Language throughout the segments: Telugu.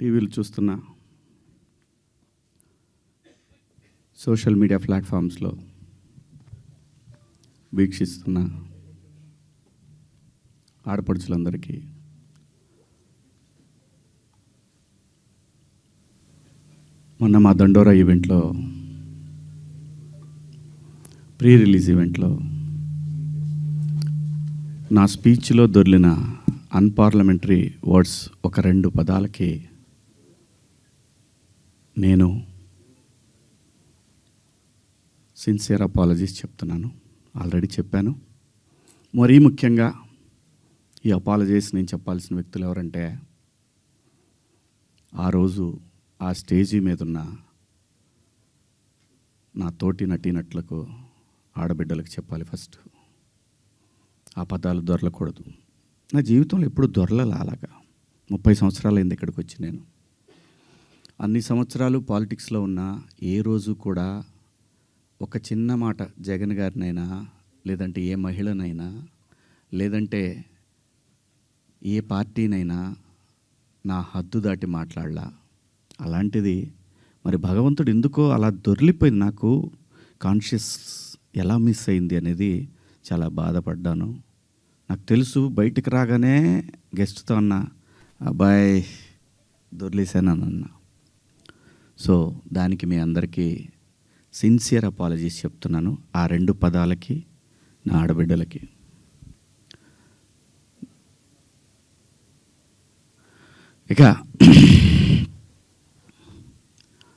టీవీలు చూస్తున్న, సోషల్ మీడియా ప్లాట్ఫామ్స్లో వీక్షిస్తున్న ఆడపడుచులందరికీ మొన్న మా దండోరా ఈవెంట్లో, ప్రీ రిలీజ్ ఈవెంట్లో నా స్పీచ్లో దొర్లిన అన్పార్లమెంటరీ వర్డ్స్ ఒక 2 పదాలకి నేను సిన్సియర్ అపాలజీస్ చెప్తున్నాను. ఆల్రెడీ చెప్పాను. మరీ ముఖ్యంగా ఈ అపాలజీస్ నేను చెప్పాల్సిన వ్యక్తులు ఎవరంటే, ఆ రోజు ఆ స్టేజీ మీద ఉన్న నా తోటి నటీనటులకు, ఆడబిడ్డలకు చెప్పాలి ఫస్ట్. ఆ పదాలు దొరలకూడదు. నా జీవితంలో ఎప్పుడు దొరలలా. అలాగా 30 సంవత్సరాలైంది ఇక్కడికి వచ్చి. నేను అన్ని సంవత్సరాలు పాలిటిక్స్లో ఉన్న ఏ రోజు కూడా ఒక చిన్న మాట జగన్ గారినైనా, లేదంటే ఏ మహిళనైనా, లేదంటే ఏ పార్టీనైనా నా హద్దు దాటి మాట్లాడలా. అలాంటిది మరి భగవంతుడు ఎందుకో అలా దొర్లిపోయింది. నాకు కాన్షియస్ ఎలా మిస్ అయింది అనేది చాలా బాధపడ్డాను. నాకు తెలుసు, బయటికి రాగానే గెస్ట్తో అన్న, అబ్బాయి దొర్లేసానన్నా. సో దానికి మీ అందరికీ సిన్సియర్ అపాలజీస్ చెప్తున్నాను, ఆ 2 పదాలకి, నా ఆడబిడ్డలకి. ఇక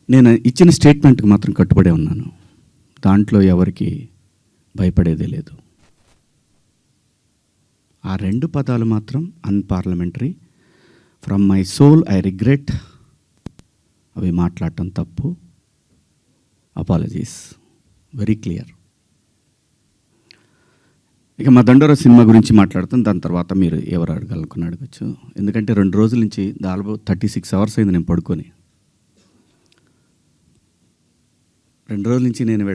నేను ఇచ్చిన స్టేట్మెంట్కి మాత్రం కట్టుబడే ఉన్నాను. దాంట్లో ఎవరికి భయపడేదే లేదు. ఆ 2 పదాలు మాత్రం unparliamentary. From my soul I regret. అవి మాట్లాడటం తప్పు. Apologies very clear. ఇక మా దండోరా సినిమా గురించి మాట్లాడుతాను. దాని తర్వాత మీరు ఎవరు అడగాలనుకుని అడగచ్చు. ఎందుకంటే 2 రోజుల నుంచి దాదాపు 36 అవర్స్ అయింది నేను పడుకొని. 2 రోజుల నుంచి నేను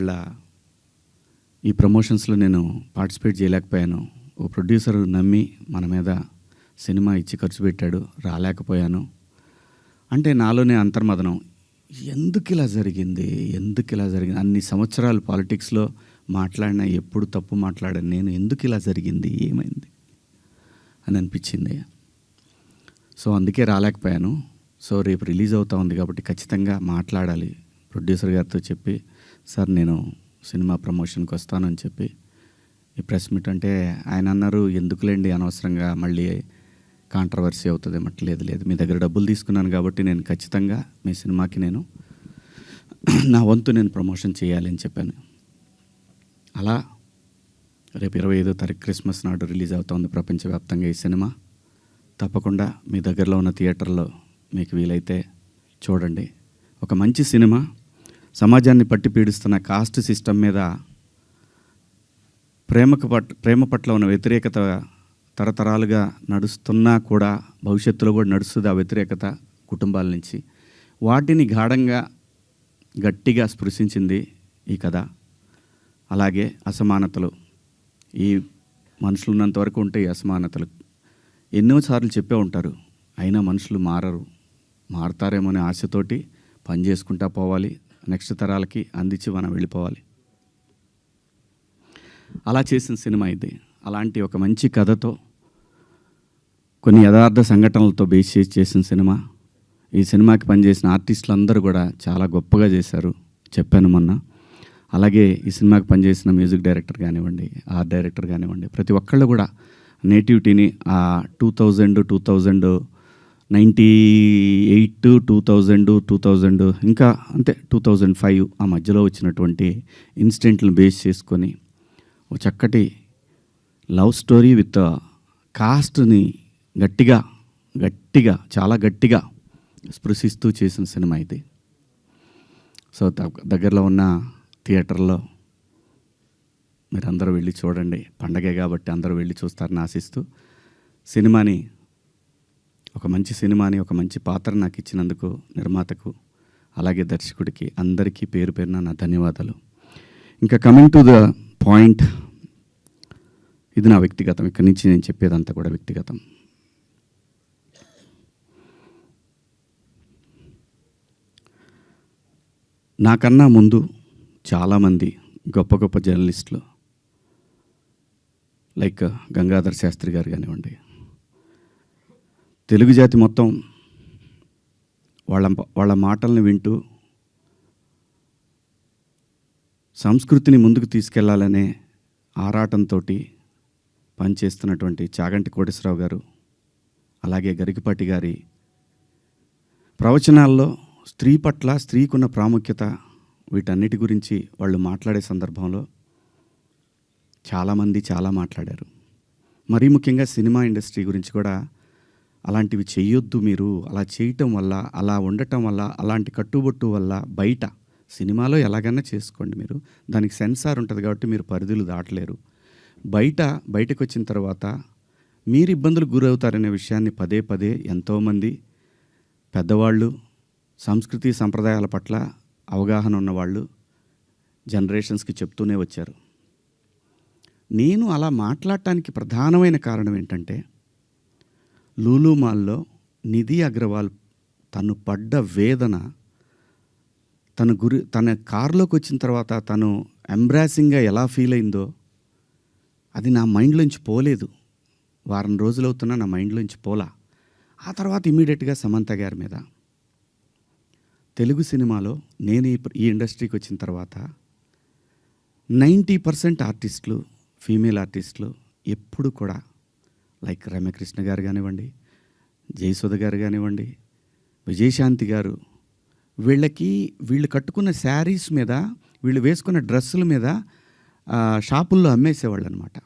ఈ ప్రమోషన్స్లో నేను పార్టిసిపేట్ చేయలేకపోయాను. ఓ ప్రొడ్యూసర్ నమ్మి మన మీద సినిమా ఇచ్చి ఖర్చు పెట్టాడు, రాలేకపోయాను. అంటే నాలోనే అంతర్మదనం, ఎందుకు ఇలా జరిగింది. అన్ని సంవత్సరాలు పాలిటిక్స్లో మాట్లాడినా ఎప్పుడు తప్పు మాట్లాడాను నేను, ఎందుకు ఇలా జరిగింది, ఏమైంది అని అనిపించింది. సో అందుకే రాలేకపోయాను. సో రేపు రిలీజ్ అవుతా ఉంది కాబట్టి ఖచ్చితంగా మాట్లాడాలి. ప్రొడ్యూసర్ గారితో చెప్పి, సార్ నేను సినిమా ప్రమోషన్కి వస్తానని చెప్పి, ఈ ప్రెస్ మీట్ అంటే ఆయన అన్నారు, ఎందుకులేండి అనవసరంగా మళ్ళీ కాంట్రవర్సీ అవుతుంది. లేదు, మీ దగ్గర డబ్బులు తీసుకున్నాను కాబట్టి నేను ఖచ్చితంగా మీ సినిమాకి నేను నా వంతు నేను ప్రమోషన్ చేయాలి అని చెప్పాను. అలా రేపు 25వ తారీఖు క్రిస్మస్ నాడు రిలీజ్ అవుతుంది ప్రపంచవ్యాప్తంగా ఈ సినిమా. తప్పకుండా మీ దగ్గరలో ఉన్న థియేటర్లో మీకు వీలైతే చూడండి. ఒక మంచి సినిమా, సమాజాన్ని పట్టి పీడిస్తున్న కాస్ట్ సిస్టమ్ మీద ప్రేమ పట్ల ఉన్న వ్యతిరేకత తరతరాలుగా నడుస్తున్నా కూడా భవిష్యత్తులో కూడా నడుస్తుంది. ఆ వ్యతిరేకత కుటుంబాల నుంచి వాటిని గాఢంగా గట్టిగా స్పృశించింది ఈ కథ. అలాగే అసమానతలు, ఈ మనుషులు ఉన్నంతవరకు ఉంటే ఈ అసమానతలు ఎన్నోసార్లు చెప్పే ఉంటారు. అయినా మనుషులు మారతారేమో అనే ఆశతోటి పని చేసుకుంటా పోవాలి, నెక్స్ట్ తరాలకి అందించి మనం వెళ్ళిపోవాలి. అలా చేసిన సినిమా ఇది. అలాంటి ఒక మంచి కథతో, కొన్ని యథార్థ సంఘటనలతో బేస్ చేసిన సినిమా. ఈ సినిమాకి పనిచేసిన ఆర్టిస్టులు అందరూ కూడా చాలా గొప్పగా చేశారు, చెప్పాను మొన్న. అలాగే ఈ సినిమాకి పనిచేసిన మ్యూజిక్ డైరెక్టర్ కానివ్వండి, ఆర్ట్ డైరెక్టర్ కానివ్వండి, ప్రతి ఒక్కళ్ళు కూడా నేటివిటీని ఆ 2000, 98, 2000 ఇంకా అంతే 2005 ఆ మధ్యలో వచ్చినటువంటి ఇన్సిడెంట్లను బేస్ చేసుకొని ఒక చక్కటి లవ్ స్టోరీ విత్ కాస్ట్ని గట్టిగా చాలా గట్టిగా స్పృశిస్తూ చేసిన సినిమా ఇది. సో దగ్గరలో ఉన్న థియేటర్లో మీరందరూ వెళ్ళి చూడండి. పండగే కాబట్టి అందరూ వెళ్ళి చూస్తారని ఆశిస్తూ, ఒక మంచి సినిమాని, ఒక మంచి పాత్ర నాకు ఇచ్చినందుకు నిర్మాతకు, అలాగే దర్శకుడికి అందరికీ పేరు పేరున నా ధన్యవాదాలు. ఇంకా కమింగ్ టు ద పాయింట్, ఇది నా వ్యక్తిగతం. ఇక్కడి నుంచి నేను చెప్పేదంతా కూడా వ్యక్తిగతం. నాకన్నా ముందు చాలామంది గొప్ప గొప్ప జర్నలిస్టులు లైక్ గంగాధర్ శాస్త్రి గారు కానివ్వండి, తెలుగు జాతి మొత్తం వాళ్ళ మాటల్ని వింటూ సంస్కృతిని ముందుకు తీసుకెళ్లాలనే ఆరాటంతో పనిచేస్తున్నటువంటి చాగంటి కోటేశ్వరరావు గారు, అలాగే గరికపాటి గారి ప్రవచనాల్లో స్త్రీ పట్ల స్త్రీకున్న ప్రాముఖ్యత వీటన్నిటి గురించి వాళ్ళు మాట్లాడే సందర్భంలో చాలామంది చాలా మాట్లాడారు. మరీ ముఖ్యంగా సినిమా ఇండస్ట్రీ గురించి కూడా అలాంటివి చెయ్యొద్దు, మీరు అలా చేయటం వల్ల, అలా ఉండటం వల్ల, అలాంటి కట్టుబొట్టు వల్ల బయట సినిమాలో ఎలాగైనా చేసుకోండి, మీరు దానికి సెన్సార్ ఉంటుంది కాబట్టి మీరు పరిధులు దాటలేరు, బయటకు వచ్చిన తర్వాత మీరు ఇబ్బందులకు గురవుతారనే విషయాన్ని పదే పదే ఎంతోమంది పెద్దవాళ్ళు, సంస్కృతి సంప్రదాయాల పట్ల అవగాహన ఉన్నవాళ్ళు జనరేషన్స్కి చెప్తూనే వచ్చారు. నేను అలా మాట్లాడటానికి ప్రధానమైన కారణం ఏంటంటే, లూలు మాల్లో నిధి అగర్వాల్ తను పడ్డ వేదన, తన కారులోకి వచ్చిన తర్వాత తను ఎంబ్రాసింగ్గా ఎలా ఫీల్ అయిందో అది నా మైండ్లోంచి పోలేదు. వారం రోజులు అవుతున్నా నా మైండ్లోంచి పోలా. ఆ తర్వాత ఇమీడియట్గా సమంత గారి మీద, తెలుగు సినిమాలో నేను ఈ ఇండస్ట్రీకి వచ్చిన తర్వాత 90% ఆర్టిస్టులు, ఫీమేల్ ఆర్టిస్టులు ఎప్పుడు కూడా లైక్ రమ్యకృష్ణ గారు కానివ్వండి, జయసుధ గారు కానివ్వండి, విజయశాంతి గారు, వీళ్ళు కట్టుకున్న శారీస్ మీద, వీళ్ళు వేసుకున్న డ్రెస్సుల మీద షాపుల్లో అమ్మేసేవాళ్ళు అనమాట.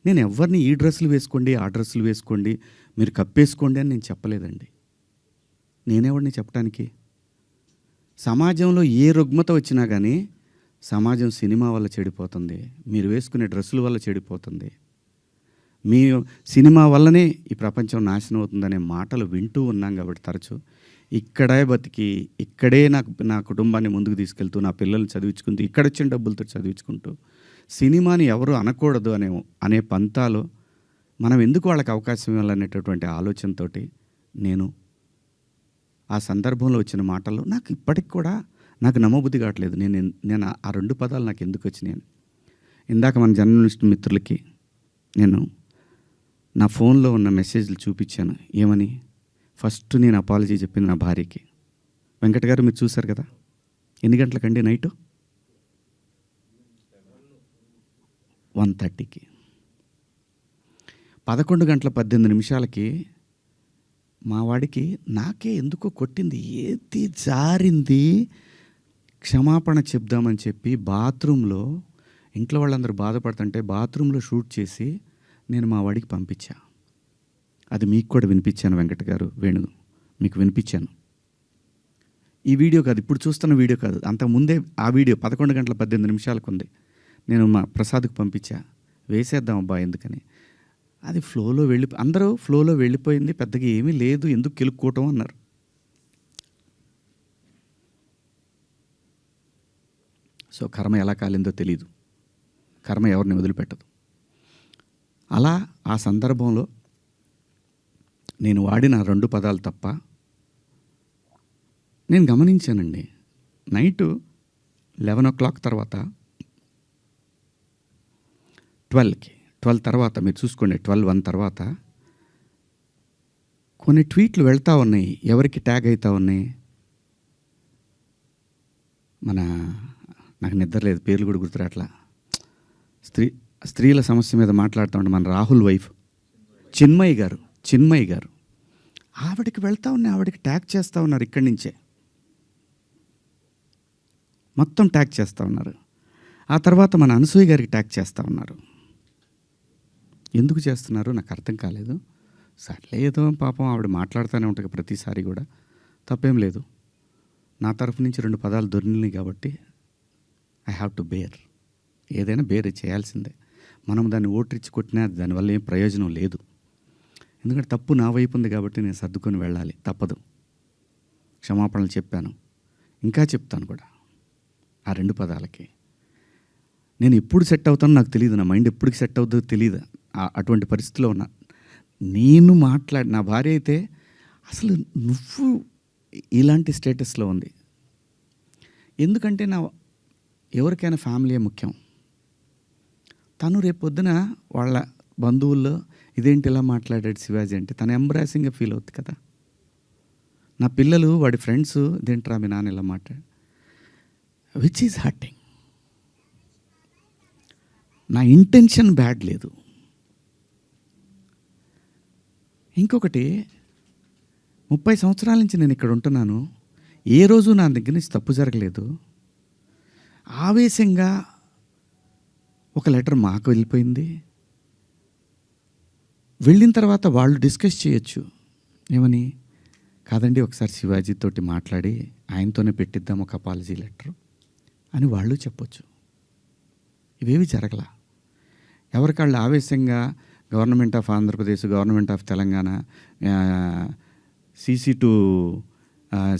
నేను ఎవరిని ఈ డ్రెస్సులు వేసుకోండి, ఆ డ్రెస్సులు వేసుకోండి, మీరు కప్పేసుకోండి అని నేను చెప్పలేదండి. నేనెవరిని చెప్పడానికి? సమాజంలో ఏ రుగ్మత వచ్చినా కానీ సమాజం సినిమా వల్ల చెడిపోతుంది, మీరు వేసుకునే డ్రెస్సుల వల్ల చెడిపోతుంది, మీ సినిమా వల్లనే ఈ ప్రపంచం నాశనం అవుతుందనే మాటలు వింటూ ఉన్నాం. కాబట్టి తరచూ ఇక్కడే బతికి, ఇక్కడే నా కుటుంబాన్ని ముందుకు తీసుకెళ్తూ, నా పిల్లల్ని చదివించుకుంటూ, ఇక్కడొచ్చిన డబ్బులతో చదివించుకుంటూ, సినిమాని ఎవరు అనకూడదు అనే పంతాలో మనం ఎందుకు వాళ్ళకి అవకాశం ఇవ్వాలనేటటువంటి ఆలోచనతో నేను ఆ సందర్భంలో వచ్చిన మాటల్లో నాకు ఇప్పటికి కూడా నాకు నమ్మబుద్ధి కావట్లేదు. నేను ఆ 2 పదాలు నాకు ఎందుకు వచ్చినాయని. ఇందాక మన జర్నలిస్ట్ మిత్రులకి నేను నా ఫోన్లో ఉన్న మెసేజ్లు చూపించాను. ఏమని? ఫస్ట్ నేను అపాలజీ చెప్పింది నా భార్యకి. వెంకట గారు మీరు చూశారు కదా, ఎన్ని గంటలకండి? నైటు 1:30కి. 11:18 మా వాడికి నాకే ఎందుకో కొట్టింది, ఏది జారింది, క్షమాపణ చెప్దామని చెప్పి బాత్రూంలో, ఇంట్లో వాళ్ళందరూ బాధపడుతుంటే బాత్రూంలో షూట్ చేసి నేను మా వాడికి పంపించా. అది మీకు కూడా వినిపించాను వెంకట గారు, వేణు మీకు వినిపించాను. ఈ వీడియో కాదు, ఇప్పుడు చూస్తున్న వీడియో కాదు, అంతకుముందే ఆ వీడియో 11:18 ఉంది. నేను మా ప్రసాద్కి పంపించా, వేసేద్దాం అబ్బా ఎందుకని. అది అందరూ ఫ్లోలో వెళ్ళిపోయింది, పెద్దగా ఏమీ లేదు, ఎందుకు కెలుక్కోవటం అన్నారు. సో కర్మ ఎలా కాలిందో తెలీదు, కర్మ ఎవరిని వదిలిపెట్టదు. అలా ఆ సందర్భంలో నేను వాడిన 2 పదాలు తప్ప నేను గమనించానండి. నైటు 11 o'clock తర్వాత 12 తర్వాత మీరు చూసుకోండి, 12:01 తర్వాత కొన్ని ట్వీట్లు వెళ్తూ ఉన్నాయి. ఎవరికి ట్యాగ్ అవుతూ ఉన్నాయి? నాకు నిద్ర లేదు, పేర్లు కూడా గుర్తురాట్లా, స్త్రీల సమస్య మీద మాట్లాడుతూ ఉంటే మన రాహుల్ వైఫ్ చిన్మయి గారు ఆవిడకి వెళ్తూ ఉన్నాయి, ఆవిడకి ట్యాగ్ చేస్తూ ఉన్నారు. ఇక్కడి నుంచే మొత్తం ట్యాగ్ చేస్తూ ఉన్నారు. ఆ తర్వాత మన అనసూయ గారికి ట్యాగ్ చేస్తూ ఉన్నారు. ఎందుకు చేస్తున్నారు నాకు అర్థం కాలేదు. సర్లే ఏదో పాపం ఆవిడ మాట్లాడుతూనే ఉంటుంది ప్రతిసారి కూడా, తప్పేం లేదు. నా తరఫు నుంచి 2 పదాలు దొరికినాయి కాబట్టి ఐ హ్యావ్ టు బేర్. ఏదైనా బేర్ చేయాల్సిందే. మనం దాన్ని ఓట్రిచ్చి కొట్టినా దానివల్ల ఏం ప్రయోజనం లేదు. ఎందుకంటే తప్పు నా వైపు ఉంది కాబట్టి నేను సర్దుకొని వెళ్ళాలి, తప్పదు. క్షమాపణలు చెప్పాను, ఇంకా చెప్తాను కూడా. ఆ 2 పదాలకి నేను ఎప్పుడు సెట్ అవుతానో నాకు తెలియదు, నా మైండ్ ఎప్పటికి సెట్ అవుతుందో తెలియదు. అటువంటి పరిస్థితిలో ఉన్నా. నేను నా భార్య అయితే అసలు నువ్వు ఇలాంటి స్టేటస్లో ఉంది, ఎందుకంటే ఎవరికైనా ఫ్యామిలీయే ముఖ్యం. తను రేపు పొద్దున వాళ్ళ బంధువుల్లో ఇదేంటి ఇలా మాట్లాడాడు శివాజీ అంటే తను ఎంబ్రాసింగ్గా ఫీల్ అవుతుంది కదా. నా పిల్లలు వాడి ఫ్రెండ్స్ ఇదేంట్రా మీ నాన్న ఇలా మాట్లాడు, విచ్ ఈజ్ హర్టింగ్. నా ఇంటెన్షన్ బ్యాడ్ లేదు. ఇంకొకటి, 30 సంవత్సరాల నుంచి నేను ఇక్కడ ఉంటున్నాను, ఏ రోజు నా దగ్గర నుంచి తప్పు జరగలేదు. ఆవేశంగా ఒక లెటర్ మాకు వెళ్ళిపోయింది. వెళ్ళిన తర్వాత వాళ్ళు డిస్కస్ చేయొచ్చు, ఏమని, కాదండి ఒకసారి శివాజీతోటి మాట్లాడి ఆయనతోనే పెట్టిద్దాం ఒక అపాలజీ లెటర్ అని వాళ్ళు చెప్పొచ్చు. ఇవేవి జరగల. ఎవరికాళ్ళు ఆవేశంగా government of Andhra Pradesh, government of Telangana, CC to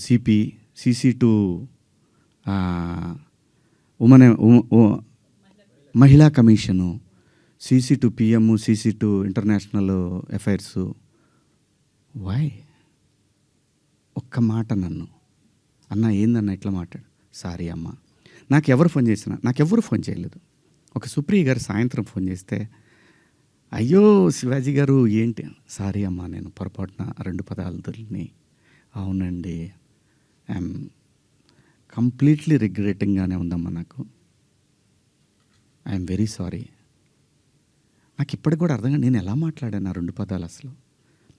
CP, CC to మహిళా commission, CC to PM, CC to international affairs. Why? ఒక్క మాట నన్ను, అన్న ఏందన్న ఇట్లా మాట్లాడు, సారీ అమ్మ. నాకెవరు ఫోన్ చేయలేదు. ఒక సుప్రియ గారు సాయంత్రం ఫోన్ చేస్తే, అయ్యో శివాజీ గారు ఏంటి, సారీ అమ్మా నేను పొరపాటున 2 పదాలు దొరికినాయి. అవునండి, ఐఎమ్ కంప్లీట్లీ రిగ్రెటింగ్గానే ఉందమ్మా, ఐఎమ్ వెరీ సారీ. నాకు ఇప్పటికి కూడా అర్థంగా నేను ఎలా మాట్లాడాను ఆ 2 పదాలు. అసలు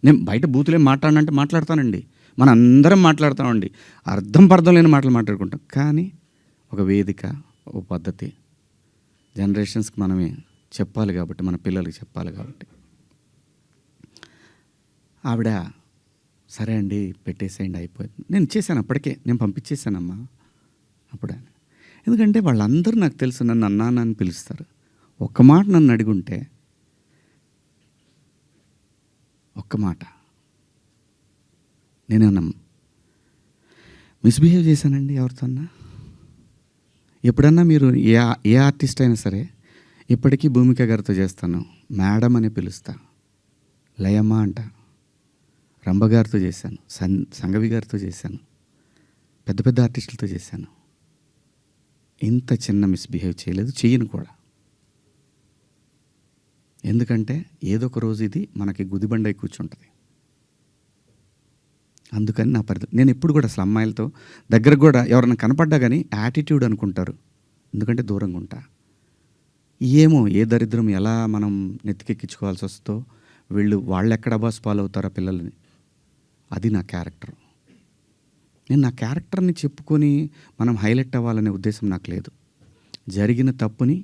నేను బయట బూతులేం మాట్లాడనంటే మాట్లాడతానండి, మన అందరం మాట్లాడతామండి, అర్థం పర్థం లేని మాటలు మాట్లాడుకుంటాం. కానీ ఒక వేదిక, ఒక పద్ధతి, జనరేషన్స్కి మనమే చెప్పాలి కాబట్టి, మన పిల్లలకి చెప్పాలి కాబట్టి. ఆవిడ సరే అండి పెట్టేసేయండి అయిపోయింది. నేను ఇచ్చేసాను, అప్పటికే నేను పంపించేశానమ్మా అప్పుడే. ఎందుకంటే వాళ్ళందరూ నాకు తెలుసు, నన్ను అన్నాను అని పిలుస్తారు. ఒక్క మాట నన్ను అడుగుంటే, ఒక్క మాట నేనేమన్నా మిస్బిహేవ్ చేశానండి ఎవరితోన్నా? ఎప్పుడన్నా మీరు ఏ ఆర్టిస్ట్ అయినా సరే, ఇప్పటికీ భూమిక గారితో చేస్తాను, మేడం అని పిలుస్తా, లయమ్మ అంట. రంభ గారితో చేశాను, సంగవి గారితో చేశాను, పెద్ద పెద్ద ఆర్టిస్టులతో చేశాను. ఇంత చిన్న మిస్బిహేవ్ చేయలేదు, చెయ్యను కూడా. ఎందుకంటే ఏదో ఒక రోజు ఇది మనకి గుదిబండై కూర్చుంటుంది. అందుకని నేను ఎప్పుడు కూడా అసలు అమ్మాయిలతో దగ్గర కూడా ఎవరైనా కనపడ్డా కానీ యాటిట్యూడ్ అనుకుంటారు, ఎందుకంటే దూరంగా ఉంటా. ఏమో ఏ దరిద్రం ఎలా మనం నెత్తికెక్కించుకోవాల్సి వస్తుందో, వాళ్ళు ఎక్కడ అబాస్ పాలవుతారా పిల్లల్ని, అది నా క్యారెక్టర్. నేను నా క్యారెక్టర్ని చెప్పుకొని మనం హైలైట్ అవ్వాలనే ఉద్దేశం నాకు లేదు. జరిగిన తప్పుని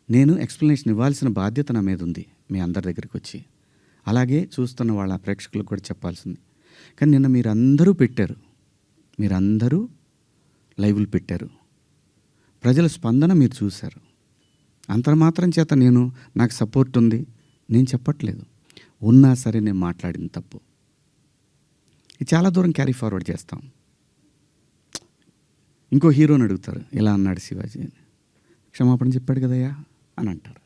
నేను ఎక్స్ప్లెనేషన్ ఇవ్వాల్సిన బాధ్యత నా మీద ఉంది మీ అందరి దగ్గరికి వచ్చి, అలాగే చూస్తున్న వాళ్ళ ప్రేక్షకులకు కూడా చెప్పాల్సింది. కానీ నిన్న మీరందరూ లైవ్లు పెట్టారు, ప్రజల స్పందన మీరు చూశారు. అంతర్మాత్రం చేత నాకు సపోర్ట్ ఉంది నేను చెప్పట్లేదు. ఉన్నా సరే నేను మాట్లాడిన తప్పు ఇది చాలా దూరం క్యారీ ఫార్వర్డ్ చేస్తాం. ఇంకో హీరోని అడుగుతారు, ఇలా అన్నాడు శివాజీ అని, క్షమాపణ చెప్పాడు కదయ్యా అని అంటారు.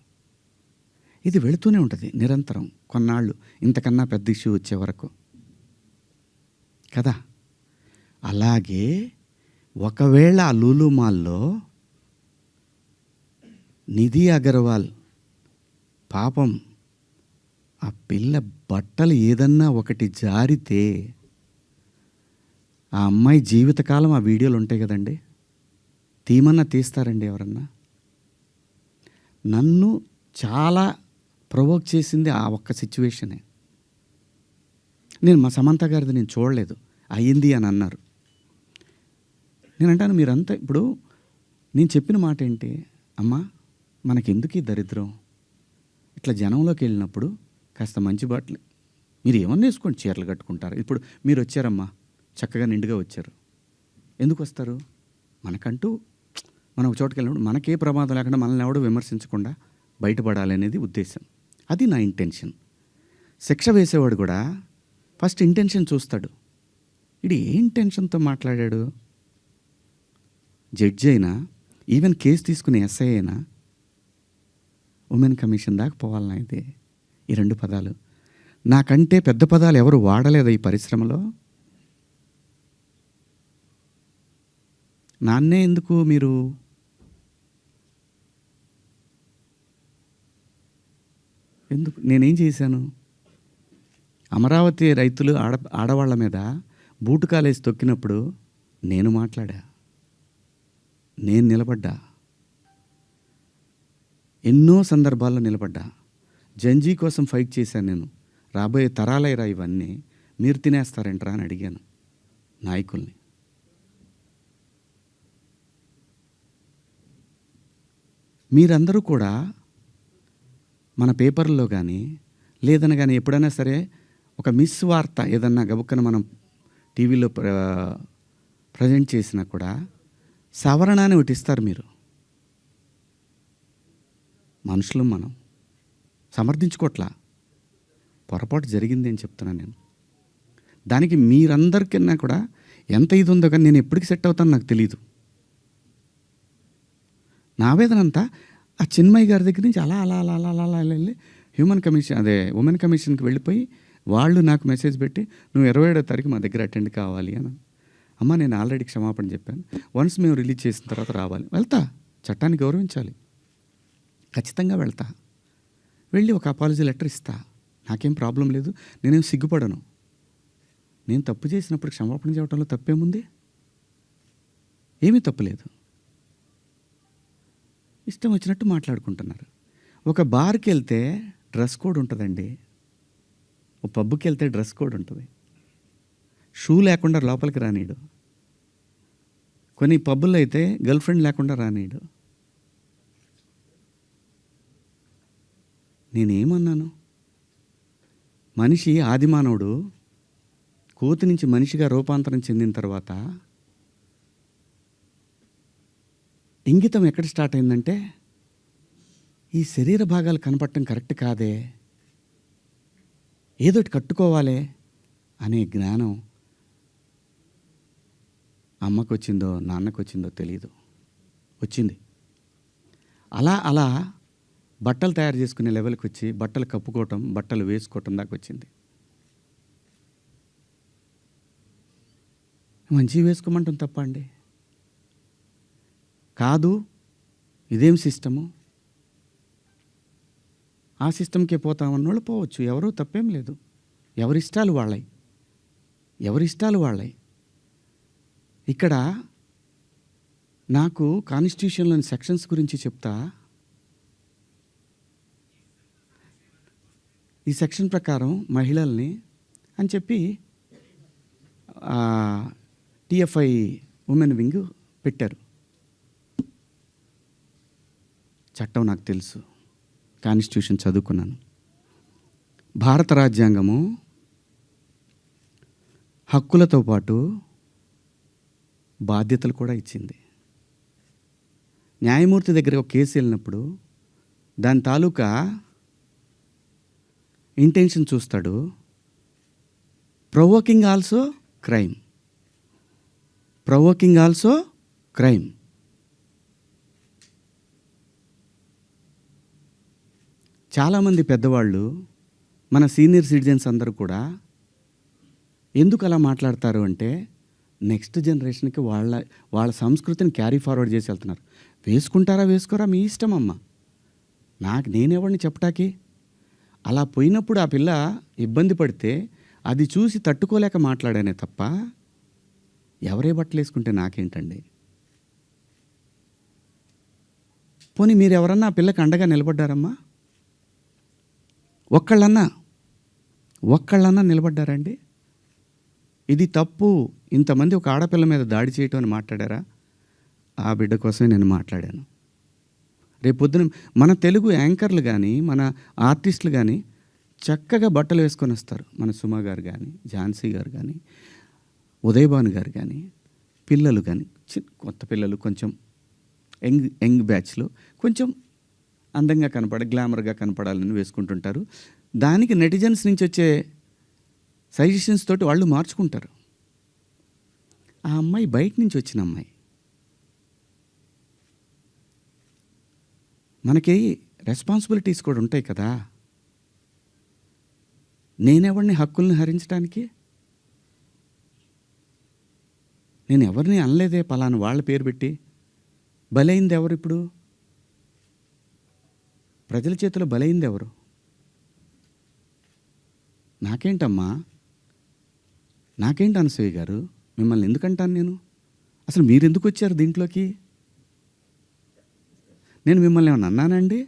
ఇది వెళుతూనే ఉంటుంది నిరంతరం, కొన్నాళ్ళు ఇంతకన్నా పెద్ద ఇష్యూ వచ్చే వరకు కదా. అలాగే ఒకవేళ ఆ లూలు మాల్లో నిధి అగర్వాల్ పాపం ఆ పిల్ల బట్టలు ఏదన్నా ఒకటి జారితే ఆ అమ్మాయి జీవితకాలం ఆ వీడియోలు ఉంటాయి కదండి, తీమన్నా తీస్తారండి ఎవరన్నా? నన్ను చాలా ప్రొవోక్ చేసింది ఆ ఒక్క సిచ్యువేషనే. నేను మా సమంత గారిది నేను చూడలేదు, అయ్యింది అని అన్నారు. నేను అంటాను, మీరంతా ఇప్పుడు నేను చెప్పిన మాట ఏంటి, అమ్మా మనకెందుకు ఈ దరిద్రం, ఇట్లా జనంలోకి వెళ్ళినప్పుడు కాస్త మంచి బట్టలు మీరు ఏమన్నా వేసుకోండి, చీరలు కట్టుకుంటారు. ఇప్పుడు మీరు వచ్చారమ్మా, చక్కగా నిండుగా వచ్చారు, ఎందుకు వస్తారు? మనకంటూ మనం ఒక చోటుకి వెళ్ళినప్పుడు మనకే ప్రమాదం లేకుండా మనల్ని ఎవడో విమర్శించకుండా బయటపడాలి అనేది ఉద్దేశం. అది నా ఇంటెన్షన్. శిక్ష వేసేవాడు కూడా ఫస్ట్ ఇంటెన్షన్ చూస్తాడు, ఇది ఏ ఇంటెన్షన్తో మాట్లాడాడు. జడ్జి అయినా, ఈవెన్ కేసు తీసుకునే ఎస్ఐ అయినా ఉమెన్ కమిషన్ దాకా పోవాలన్నా ఇది ఈ 2 పదాలు. నాకంటే పెద్ద పదాలు ఎవరు వాడలేదా ఈ పరిశ్రమలో? నాన్నే ఎందుకు మీరు ఎందుకు నేనేం చేశాను? అమరావతి రైతులు ఆడవాళ్ళ మీద బూటు కాలేసి తొక్కినప్పుడు నేను మాట్లాడా, నేను నిలబడ్డా, ఎన్నో సందర్భాల్లో నిలబడ్డా. జంజీ కోసం ఫైట్ చేశాను నేను. రాబోయే తరాలైరా ఇవన్నీ, మీరు తినేస్తారంటరా అని అడిగాను నాయకుల్ని. మీరందరూ కూడా మన పేపర్లో కానీ లేదని కానీ ఎప్పుడైనా సరే ఒక మిస్ వార్త ఏదన్నా గబుక్కన మనం టీవీలో ప్రజెంట్ చేసినా కూడా సవరణ అని ఒకటి ఇస్తారు. మీరు మనుషులు, మనం సమర్థించుకోవట్లా, పొరపాటు జరిగింది అని చెప్తున్నాను నేను. దానికి మీరందరికన్నా కూడా ఎంత ఇది ఉందో కానీ నేను ఎప్పటికి సెట్ అవుతానో నాకు తెలీదు. నా వేదన అంతా ఆ చిన్మయ్య గారి దగ్గర నుంచి అలా అలా అలా అలా అలా అలా వెళ్ళి ఉమెన్ కమిషన్కి వెళ్ళిపోయి వాళ్ళు నాకు మెసేజ్ పెట్టి నువ్వు 27వ తారీఖు మా దగ్గర అటెండ్ కావాలి అని. అమ్మ నేను ఆల్రెడీ క్షమాపణ చెప్పాను, వన్స్ మేము రిలీజ్ చేసిన తర్వాత రావాలి. వెళ్తా, చట్టాన్ని గౌరవించాలి, ఖచ్చితంగా వెళ్తా. వెళ్ళి ఒక అపాలజీ లెటర్ ఇస్తా, నాకేం ప్రాబ్లం లేదు, నేనేం సిగ్గుపడను. నేను తప్పు చేసినప్పుడు క్షమాపణ చెప్పడంలో తప్పేముంది? ఏమీ తప్పులేదు. ఇష్టం వచ్చినట్టు మాట్లాడుకుంటున్నారు. ఒక బార్కి వెళ్తే డ్రెస్ కోడ్ ఉంటుందండి, ఒక పబ్కి వెళ్తే డ్రెస్ కోడ్ ఉంటుంది. షూ లేకుండా లోపలికి రానీడు. కొన్ని పబ్బుల్లో అయితే గర్ల్ ఫ్రెండ్ లేకుండా రానీడు. నేనేమన్నాను? మనిషి ఆదిమానవుడు కోతి నుంచి మనిషిగా రూపాంతరం చెందిన తర్వాత ఇంగితం ఎక్కడ స్టార్ట్ అయిందంటే ఈ శరీర భాగాలు కనపడటం కరెక్ట్ కాదే, ఏదోటి కట్టుకోవాలి అనే జ్ఞానం అమ్మకు వచ్చిందో నాన్నకు వచ్చిందో తెలీదు, వచ్చింది. అలా అలా బట్టలు తయారు చేసుకునే లెవెల్కి వచ్చి బట్టలు కప్పుకోవటం, బట్టలు వేసుకోవటం దాకా వచ్చింది. మంచివి వేసుకోమంటాం తప్ప అండి? కాదు, ఇదేం సిస్టము, ఆ సిస్టమ్కే పోతామన్నోళ్ళు పోవచ్చు, ఎవరూ తప్పేం లేదు. ఎవరిష్టాలు వాళ్ళయి, ఎవరిష్టాలు వాళ్ళయి. ఇక్కడ నాకు కాన్స్టిట్యూషన్లోని సెక్షన్స్ గురించి చెప్తా. ఈ సెక్షన్ ప్రకారం మహిళల్ని అని చెప్పి టిఎఫ్ఐ ఉమెన్ వింగ్ పెట్టారు. చట్టం నాకు తెలుసు, కాన్స్టిట్యూషన్ చదువుకున్నాను. భారత రాజ్యాంగము హక్కులతో పాటు బాధ్యతలు కూడా ఇచ్చింది. న్యాయమూర్తి దగ్గర ఒక కేసు వెళ్ళినప్పుడు దాని తాలూకా ఇంటెన్షన్ చూస్తాడు. Provoking also crime, provoking also crime. చాలామంది పెద్దవాళ్ళు, మన సీనియర్ సిటిజన్స్ అందరూ కూడా ఎందుకు అలా మాట్లాడతారు అంటే నెక్స్ట్ జనరేషన్కి వాళ్ళ సంస్కృతిని క్యారీ ఫార్వర్డ్ చేసి వెళ్తున్నారు. వేసుకుంటారా వేసుకోరా మీ ఇష్టం అమ్మ, నేనెవరిని చెప్పటాకి. అలా పోయినప్పుడు ఆ పిల్ల ఇబ్బంది పడితే అది చూసి తట్టుకోలేక మాట్లాడానే తప్ప ఎవరే బట్టలు వేసుకుంటే నాకేంటండి. పోనీ మీరు ఎవరన్నా ఆ పిల్లకి అండగా నిలబడ్డారమ్మా? ఒక్కళ్ళన్నా నిలబడ్డారండి? ఇది తప్పు, ఇంతమంది ఒక ఆడపిల్ల మీద దాడి చేయటం అని మాట్లాడారా? ఆ బిడ్డ కోసమే నేను మాట్లాడాను. రేపొద్దున మన తెలుగు యాంకర్లు కానీ మన ఆర్టిస్టులు కానీ చక్కగా బట్టలు వేసుకొని వస్తారు. మన సుమ గారు కానీ, ఝాన్సీ గారు కానీ, ఉదయభాను గారు కానీ, పిల్లలు కానీ, కొత్త పిల్లలు కొంచెం యంగ్ బ్యాచ్లో కొంచెం అందంగా గ్లామర్గా కనపడాలని వేసుకుంటుంటారు. దానికి నెటిజన్స్ నుంచి వచ్చే సజెషన్స్ తోటి వాళ్ళు మార్చుకుంటారు. ఆ అమ్మాయి బయట నుంచి వచ్చిన అమ్మాయి. మనకి రెస్పాన్సిబిలిటీస్ కూడా ఉంటాయి కదా. నేనెవరిని హక్కుల్ని హరించడానికి? నేను ఎవరిని అనలేదే పలానా వాళ్ళ పేరు పెట్టి. బలైంది ఎవరు ఇప్పుడు? ప్రజల చేతిలో బలైంది ఎవరు? నాకేంటమ్మా, నాకేంటి అనసూయ గారు, మిమ్మల్ని ఎందుకంటాను నేను? అసలు మీరెందుకు వచ్చారు దీంట్లోకి? నేను మిమ్మల్ని ఏమన్నా అన్నానండి?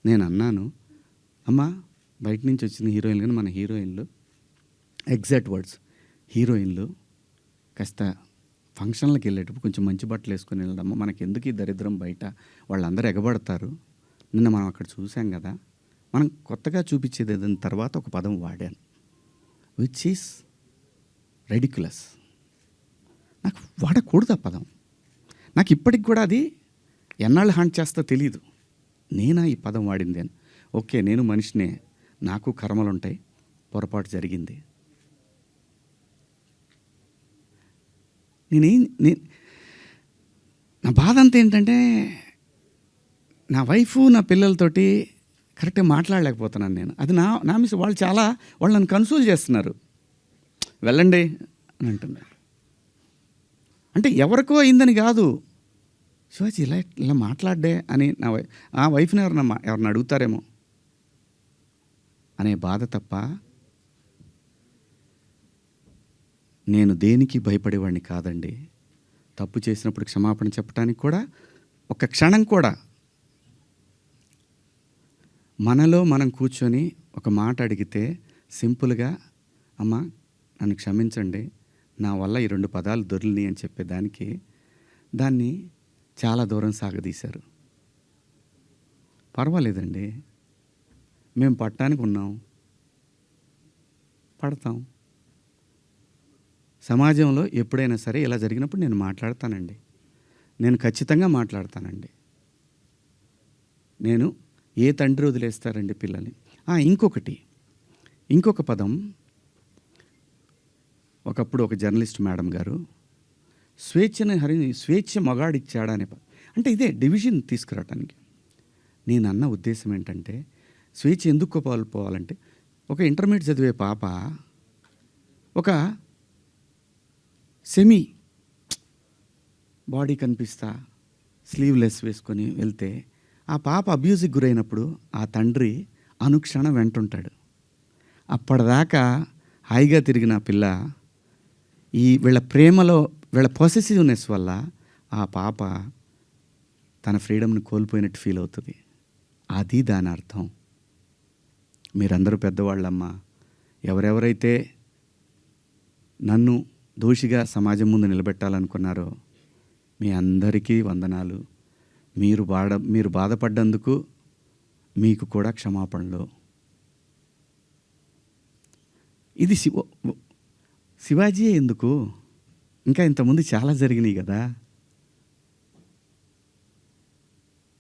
నేను అన్నాను, అమ్మా బయట నుంచి వచ్చిన హీరోయిన్లు కానీ మన హీరోయిన్లు, ఎగ్జాక్ట్ వర్డ్స్, హీరోయిన్లు కాస్త ఫంక్షన్లకు వెళ్ళేటప్పుడు కొంచెం మంచి బట్టలు వేసుకొని వెళ్ళడమ్మా, మనకి ఎందుకు ఈ దరిద్రం బయట, వాళ్ళందరూ ఎగబడతారు. నిన్న మనం అక్కడ చూసాం కదా, మనం కొత్తగా చూపించేది ఏదైనా తర్వాత ఒక పదం వాడాను, విచ్ ఈస్ రెడిక్యులస్. నాకు వాడకూడదు ఆ పదం. నాకు ఇప్పటికి కూడా అది ఎన్నాళ్ళు హాంట్ చేస్తా తెలీదు. నేనా ఈ పదం వాడింది అని. ఓకే, నేను మనిషినే, నాకు కర్మలు ఉంటాయి, పొరపాటు జరిగింది. నా బాధ అంతా ఏంటంటే, నా వైఫ్ నా పిల్లలతోటి కరెక్ట్గా మాట్లాడలేకపోతున్నాను నేను. అది నా మిస్. వాళ్ళు నన్ను కన్సోల్ చేస్తున్నారు, వెళ్ళండి అని అంటున్నారు. అంటే ఎవరికో అయిందని కాదు, శివాజీ ఇలా మాట్లాడ్డే అని ఆ వైఫ్ని ఎవరిని అడుగుతారేమో అనే బాధ తప్ప నేను దేనికి భయపడేవాడిని కాదండి. తప్పు చేసినప్పుడు క్షమాపణ చెప్పడానికి కూడా ఒక క్షణం కూడా మనలో మనం కూర్చొని ఒక మాట అడిగితే సింపుల్గా, అమ్మ నన్ను క్షమించండి, నా వల్ల ఈ 2 పదాలు దొరికినాయి అని చెప్పేదానికి దాన్ని చాలా దూరం సాగదీశారు. పర్వాలేదండి, మేము పట్టడానికి ఉన్నాం, పడతాం. సమాజంలో ఎప్పుడైనా సరే ఇలా జరిగినప్పుడు నేను మాట్లాడతానండి, నేను ఖచ్చితంగా మాట్లాడతానండి. నేను ఏ తండ్రి వదిలేస్తారండి పిల్లల్ని? ఇంకొక పదం, ఒకప్పుడు ఒక జర్నలిస్ట్ మేడం గారు స్వేచ్ఛ మగాడిచ్చాడా అనే అంటే ఇదే డివిజన్ తీసుకురావటానికి. నేను అన్న ఉద్దేశం ఏంటంటే, స్వేచ్ఛ ఎందుకు కోల్పోవాలంటే, ఒక ఇంటర్మీడియట్ చదివే పాప ఒక సెమీ బాడీ కనిపిస్తా స్లీవ్లెస్ వేసుకొని వెళ్తే ఆ పాప అబ్యూజ్కి గురైనప్పుడు ఆ తండ్రి అనుక్షణం వెంటుంటాడు. అప్పటిదాకా హాయిగా తిరిగిన పిల్ల వీళ్ళ ప్రేమలో, వీళ్ళ పొసెసివ్నెస్ వల్ల ఆ పాప తన ఫ్రీడమ్ని కోల్పోయినట్టు ఫీల్ అవుతుంది. అది దాని అర్థం. మీరందరూ పెద్దవాళ్ళమ్మా, ఎవరెవరైతే నన్ను దోషిగా సమాజం ముందు నిలబెట్టాలనుకున్నారో మీ అందరికీ వందనాలు. మీరు బాధపడ్డందుకు మీకు కూడా క్షమాపణలు. ఇది శివాజీ ఎందుకు, ఇంకా ఇంతకుముందు చాలా జరిగినాయి కదా,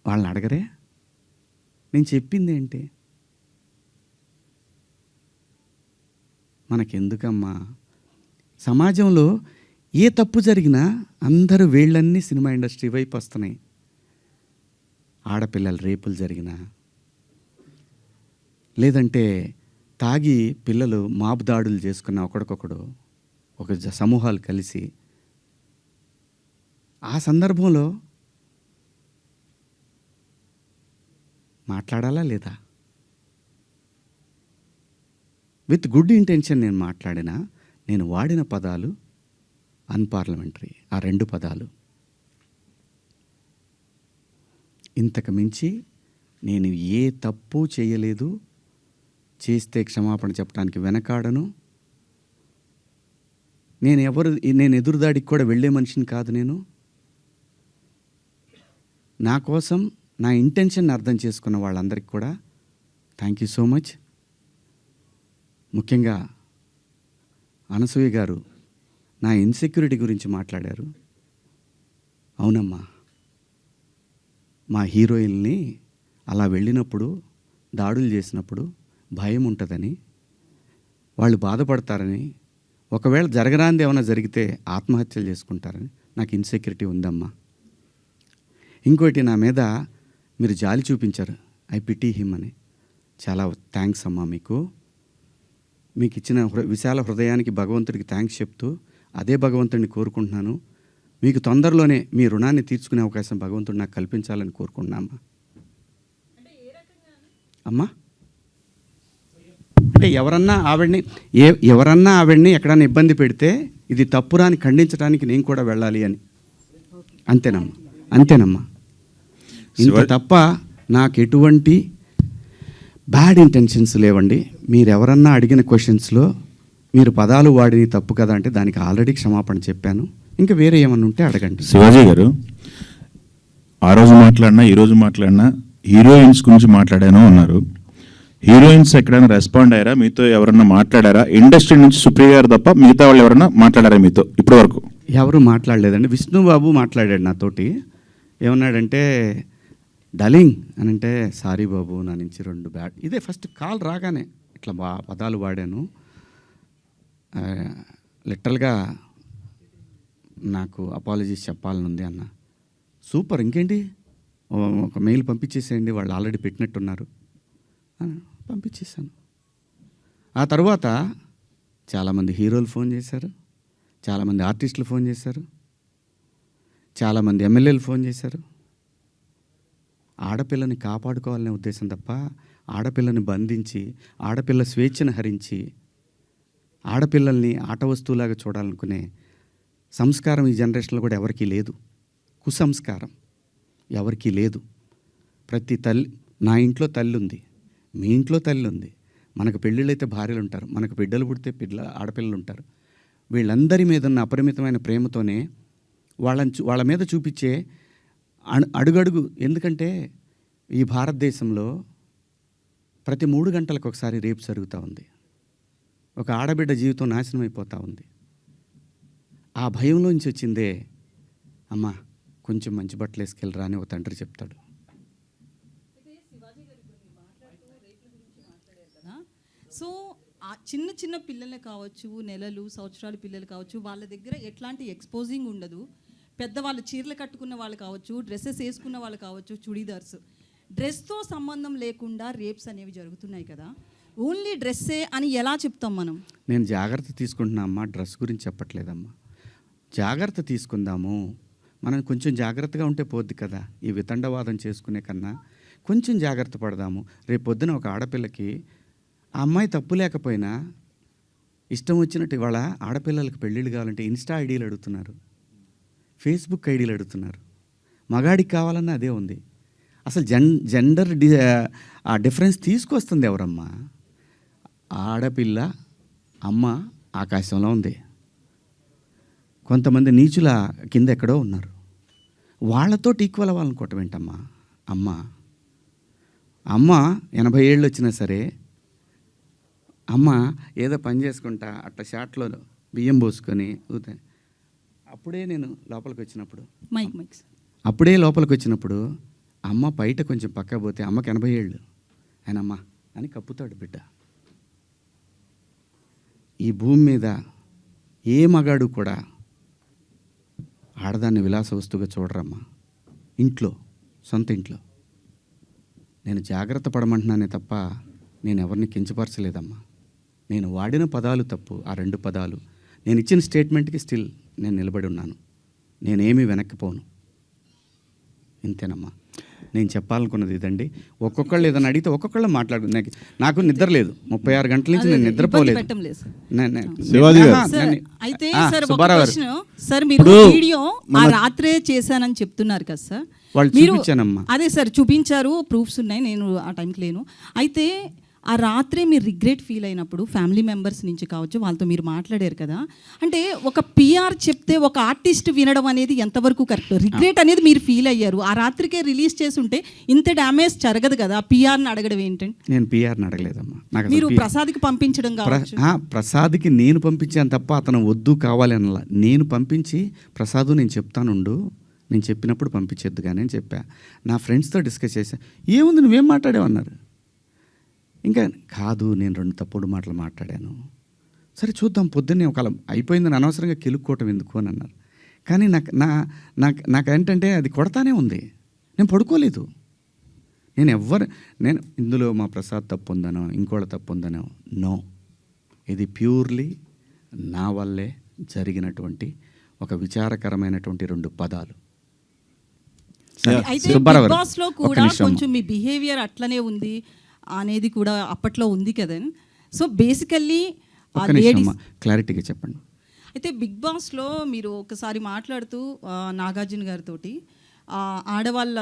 వాళ్ళని అడగరే? నేను చెప్పింది ఏంటి? మనకెందుకమ్మా? సమాజంలో ఏ తప్పు జరిగినా అందరూ వీళ్ళన్నీ సినిమా ఇండస్ట్రీ వైపు వస్తున్నాయి. ఆడపిల్లల రేపులు జరిగినా, లేదంటే తాగి పిల్లలు మాబు దాడులు చేసుకున్న ఒకడికొకడు ఒక సమూహాలు కలిసి, ఆ సందర్భంలో మాట్లాడాలా లేదా? విత్ గుడ్ ఇంటెన్షన్ నేను మాట్లాడినా, నేను వాడిన పదాలు అన్పార్లమెంటరీ. ఆ 2 పదాలు. ఇంతకు మించి నేను ఏ తప్పు చేయలేదు, చేస్తే క్షమాపణ చెప్పడానికి వెనకాడను. నేను ఎదురుదాడికి కూడా వెళ్ళే మనిషిని కాదు. నేను నా కోసం నా ఇంటెన్షన్ అర్థం చేసుకున్న వాళ్ళందరికీ కూడా థ్యాంక్ యూ సో మచ్. ముఖ్యంగా అనసూయ గారు నా ఇన్సెక్యూరిటీ గురించి మాట్లాడారు. అవునమ్మా, మా హీరోయిన్ని అలా వెళ్ళినప్పుడు, దాడులు చేసినప్పుడు భయం ఉంటుందని, వాళ్ళు బాధపడతారని, ఒకవేళ జరగరాంది ఏమైనా జరిగితే ఆత్మహత్యలు చేసుకుంటారని నాకు ఇన్సెక్యూరిటీ ఉందమ్మా. ఇంకోటి, నా మీద మీరు జాలి చూపించారు, ఐ పిటీ హిమ్ అని. చాలా థ్యాంక్స్ అమ్మా మీకు. మీకు ఇచ్చిన విశాల హృదయానికి భగవంతుడికి థ్యాంక్స్ చెప్తూ అదే భగవంతుడిని కోరుకుంటున్నాను. మీకు తొందరలోనే మీ రుణాన్ని తీర్చుకునే అవకాశం భగవంతుడు నాకు కల్పించాలని కోరుకుంటున్నామా. అమ్మా అంటే ఎవరన్నా ఆవిడ్ని ఎక్కడన్నా ఇబ్బంది పెడితే ఇది తప్పురాని ఖండించడానికి నేను కూడా వెళ్ళాలి అని. అంతేనమ్మా. ఇంత తప్ప నాకు ఎటువంటి బ్యాడ్ ఇంటెన్షన్స్ లేవండి. మీరు ఎవరన్నా అడిగిన క్వశ్చన్స్లో మీరు పదాలు వాడిని తప్పు కదా అంటే దానికి ఆల్రెడీ క్షమాపణ చెప్పాను. ఇంకా వేరే ఏమన్నా ఉంటే అడగండి. శివాజీ గారు, ఆ రోజు మాట్లాడినా ఈ రోజు మాట్లాడినా హీరోయిన్స్ గురించి మాట్లాడాను అన్నారు. హీరోయిన్స్ ఎక్కడైనా రెస్పాండ్ అయ్యారా? మీతో ఎవరన్నా మాట్లాడారా? ఇండస్ట్రీ నుంచి సుప్రియ గారు తప్ప మిగతా వాళ్ళు ఎవరన్నా మాట్లాడారా మీతో ఇప్పటి వరకు? ఎవరు మాట్లాడలేదండి. విష్ణుబాబు మాట్లాడాడు నాతోటి. ఏమన్నాడంటే, డలింగ్ అని అంటే, సారీ బాబు నా నుంచి 2 బ్యాడ్. ఇదే ఫస్ట్ కాల్ రాగానే ఇట్లా పదాలు వాడాను. లిటరల్గా నాకు అపాలజీస్ చెప్పాలనుంది అన్న. సూపర్, ఇంకేంటి ఒక మెయిల్ పంపించేసేయండి, వాళ్ళు ఆల్రెడీ పెట్టినట్టున్నారు. పంపించేసాను. ఆ తర్వాత చాలామంది హీరోలు ఫోన్ చేశారు, చాలామంది ఆర్టిస్టులు ఫోన్ చేశారు, చాలామంది ఎమ్మెల్యేలు ఫోన్ చేశారు. ఆడపిల్లని కాపాడుకోవాలనే ఉద్దేశం తప్ప ఆడపిల్లని బంధించి ఆడపిల్ల స్వేచ్ఛను హరించి ఆడపిల్లల్ని ఆట వస్తువులాగా చూడాలనుకునే సంస్కారం ఈ జనరేషన్లో కూడా ఎవరికీ లేదు. కుసంస్కారం ఎవరికీ లేదు. ప్రతి తల్లి, నా ఇంట్లో తల్లి ఉంది, మీ ఇంట్లో తల్లి ఉంది, మనకు పెళ్ళిళ్ళు అయితే భార్యలు ఉంటారు, మనకు బిడ్డలు పుడితే ఆడపిల్లలు ఉంటారు. వీళ్ళందరి మీద ఉన్న అపరిమితమైన ప్రేమతోనే వాళ్ళ మీద చూపించే అడుగడుగు. ఎందుకంటే ఈ భారతదేశంలో ప్రతి 3 గంటలకు ఒకసారి రేపు జరుగుతూ ఉంది. ఒక ఆడబిడ్డ జీవితం నాశనం అయిపోతూ ఉంది. ఆ భయంలోంచి వచ్చిందే, అమ్మ కొంచెం మంచి బట్టలు వేసుకెళ్ళరా అని ఒక తండ్రి చెప్తాడు. సో ఆ చిన్న చిన్న పిల్లలే కావచ్చు, నెలలు సంవత్సరాల పిల్లలు కావచ్చు, వాళ్ళ దగ్గర ఎట్లాంటి ఎక్స్పోజింగ్ ఉండదు. పెద్దవాళ్ళు చీరలు కట్టుకున్న వాళ్ళు కావచ్చు, డ్రెస్సెస్ వేసుకున్న వాళ్ళు కావచ్చు, చుడీదార్స్, డ్రెస్తో సంబంధం లేకుండా రేప్స్ అనేవి జరుగుతున్నాయి కదా. ఓన్లీ డ్రెస్సే అని ఎలా చెప్తాం మనం? నేను జాగ్రత్త తీసుకుంటున్నా అమ్మా, డ్రెస్ గురించి చెప్పట్లేదమ్మా. జాగ్రత్త తీసుకుందాము, మనం కొంచెం జాగ్రత్తగా ఉంటే పోద్ది కదా. ఈ వితండవాదం చేసుకునే కన్నా కొంచెం జాగ్రత్త పడదాము. రేపు పొద్దున ఒక ఆడపిల్లకి ఆ అమ్మాయి తప్పు లేకపోయినా ఇష్టం వచ్చినట్టు ఇవాళ ఆడపిల్లలకు పెళ్ళిళ్ళు కావాలంటే ఇన్స్టా ఐడీలు అడుగుతున్నారు, ఫేస్బుక్ ఐడీలు అడుగుతున్నారు. మగాడికి కావాలన్నా అదే ఉంది. అసలు జెండర్ ఆ డిఫరెన్స్ తీసుకొస్తుంది ఎవరమ్మా? ఆడపిల్ల అమ్మ ఆకాశంలో ఉంది, కొంతమంది నీచుల కింద ఎక్కడో ఉన్నారు. వాళ్ళతో ఈక్వల్ అవ్వాలనుకోవటం ఏంటమ్మా? అమ్మ 80 ఏళ్ళు వచ్చినా సరే అమ్మ ఏదో పని చేసుకుంటా అట్లా షాట్లో బియ్యం పోసుకొని అప్పుడే నేను లోపలికి వచ్చినప్పుడు అమ్మ బయట కొంచెం పక్క పోతే అమ్మకి 80 ఏళ్ళు, ఆయన అమ్మ అని కప్పుతాడు బిడ్డ. ఈ భూమి మీద ఏ మగాడు కూడా ఆడదాన్ని విలాస వస్తువుగా చూడరమ్మా. సొంత ఇంట్లో నేను జాగ్రత్త పడమంటున్నానే తప్ప నేను ఎవరిని కించపరచలేదమ్మా. నేను వాడిన పదాలు తప్పు, ఆ 2 పదాలు. నేను ఇచ్చిన స్టేట్మెంట్కి స్టిల్ నేను నిలబడి ఉన్నాను. నేనేమీ వెనక్కిపోను. ఇంతేనమ్మా నేను చెప్పాలనుకున్నది ఇదండి. ఒక్కొక్కళ్ళు ఏదైనా అడిగితే ఒక్కొక్కళ్ళు మాట్లాడు. నాకు నిద్ర లేదు, 36 గంటల నుంచి నేను నిద్రపోలేదు. సార్ మీరు వీడియో ఆ రాత్రే చేశానని చెప్తున్నారు కదా సార్. వాళ్ళు చూపించానమ్మా. అదే సార్ చూపించారు, ప్రూఫ్స్ ఉన్నాయి, నేను ఆ టైంకి లేను. అయితే ఆ రాత్రే మీరు రిగ్రెట్ ఫీల్ అయినప్పుడు ఫ్యామిలీ మెంబర్స్ నుంచి కావచ్చు, వాళ్ళతో మీరు మాట్లాడారు కదా. అంటే ఒక పిఆర్ చెప్తే ఒక ఆర్టిస్ట్ వినడం అనేది ఎంతవరకు కరెక్ట్? రిగ్రెట్ అనేది మీరు ఫీల్ అయ్యారు, ఆ రాత్రికే రిలీజ్ చేస్తుంటే ఇంత డ్యామేజ్ జరగదు కదా. పిఆర్ని అడగడం ఏంటంటే? నేను పిఆర్ని అడగలేదమ్మా. మీరు ప్రసాద్కి పంపించడం కావచ్చు. ప్రసాద్కి నేను పంపించాను తప్ప అతను వద్దు కావాలి అనలా. నేను పంపించి ప్రసాద్ నేను చెప్తానుండు, నేను చెప్పినప్పుడు పంపించేద్దు కానీ అని చెప్పా. నా ఫ్రెండ్స్తో డిస్కస్ చేశా. ఏముంది నువ్వేం మాట్లాడావన్నారు. ఇంకా కాదు, నేను 2 తప్పుడు మాటలు మాట్లాడాను. సరే చూద్దాం, పొద్దున్నే ఒక అయిపోయిందని అనవసరంగా కెలుక్కోవటం ఎందుకు అని అన్నారు. కానీ నాకేంటంటే అది కొడతానే ఉంది. నేను పడుకోలేదు. నేను ఇందులో మా ప్రసాద్ తప్పు ఉందనో ఇంకోళ్ళ తప్పు ఉందనో నో. ఇది ప్యూర్లీ నా వల్లే జరిగినటువంటి ఒక విచారకరమైనటువంటి 2 పదాలు. అయితే సుబ్బారావు బిగ్ గారు, బాస్ లో ఒక్క కూడా నిమిషం అమ్మా. కొంచెం మీ బిహేవియర్ అట్లనే ఉంది అనేది కూడా అప్పట్లో ఉంది కదా. సో బేసికల్లీ ఒక్క నిమిషం అమ్మా, క్లారిటీగా చెప్పండి. అయితే బిగ్ బాస్లో మీరు ఒకసారి మాట్లాడుతూ నాగార్జున గారితో ఆడవాళ్ళ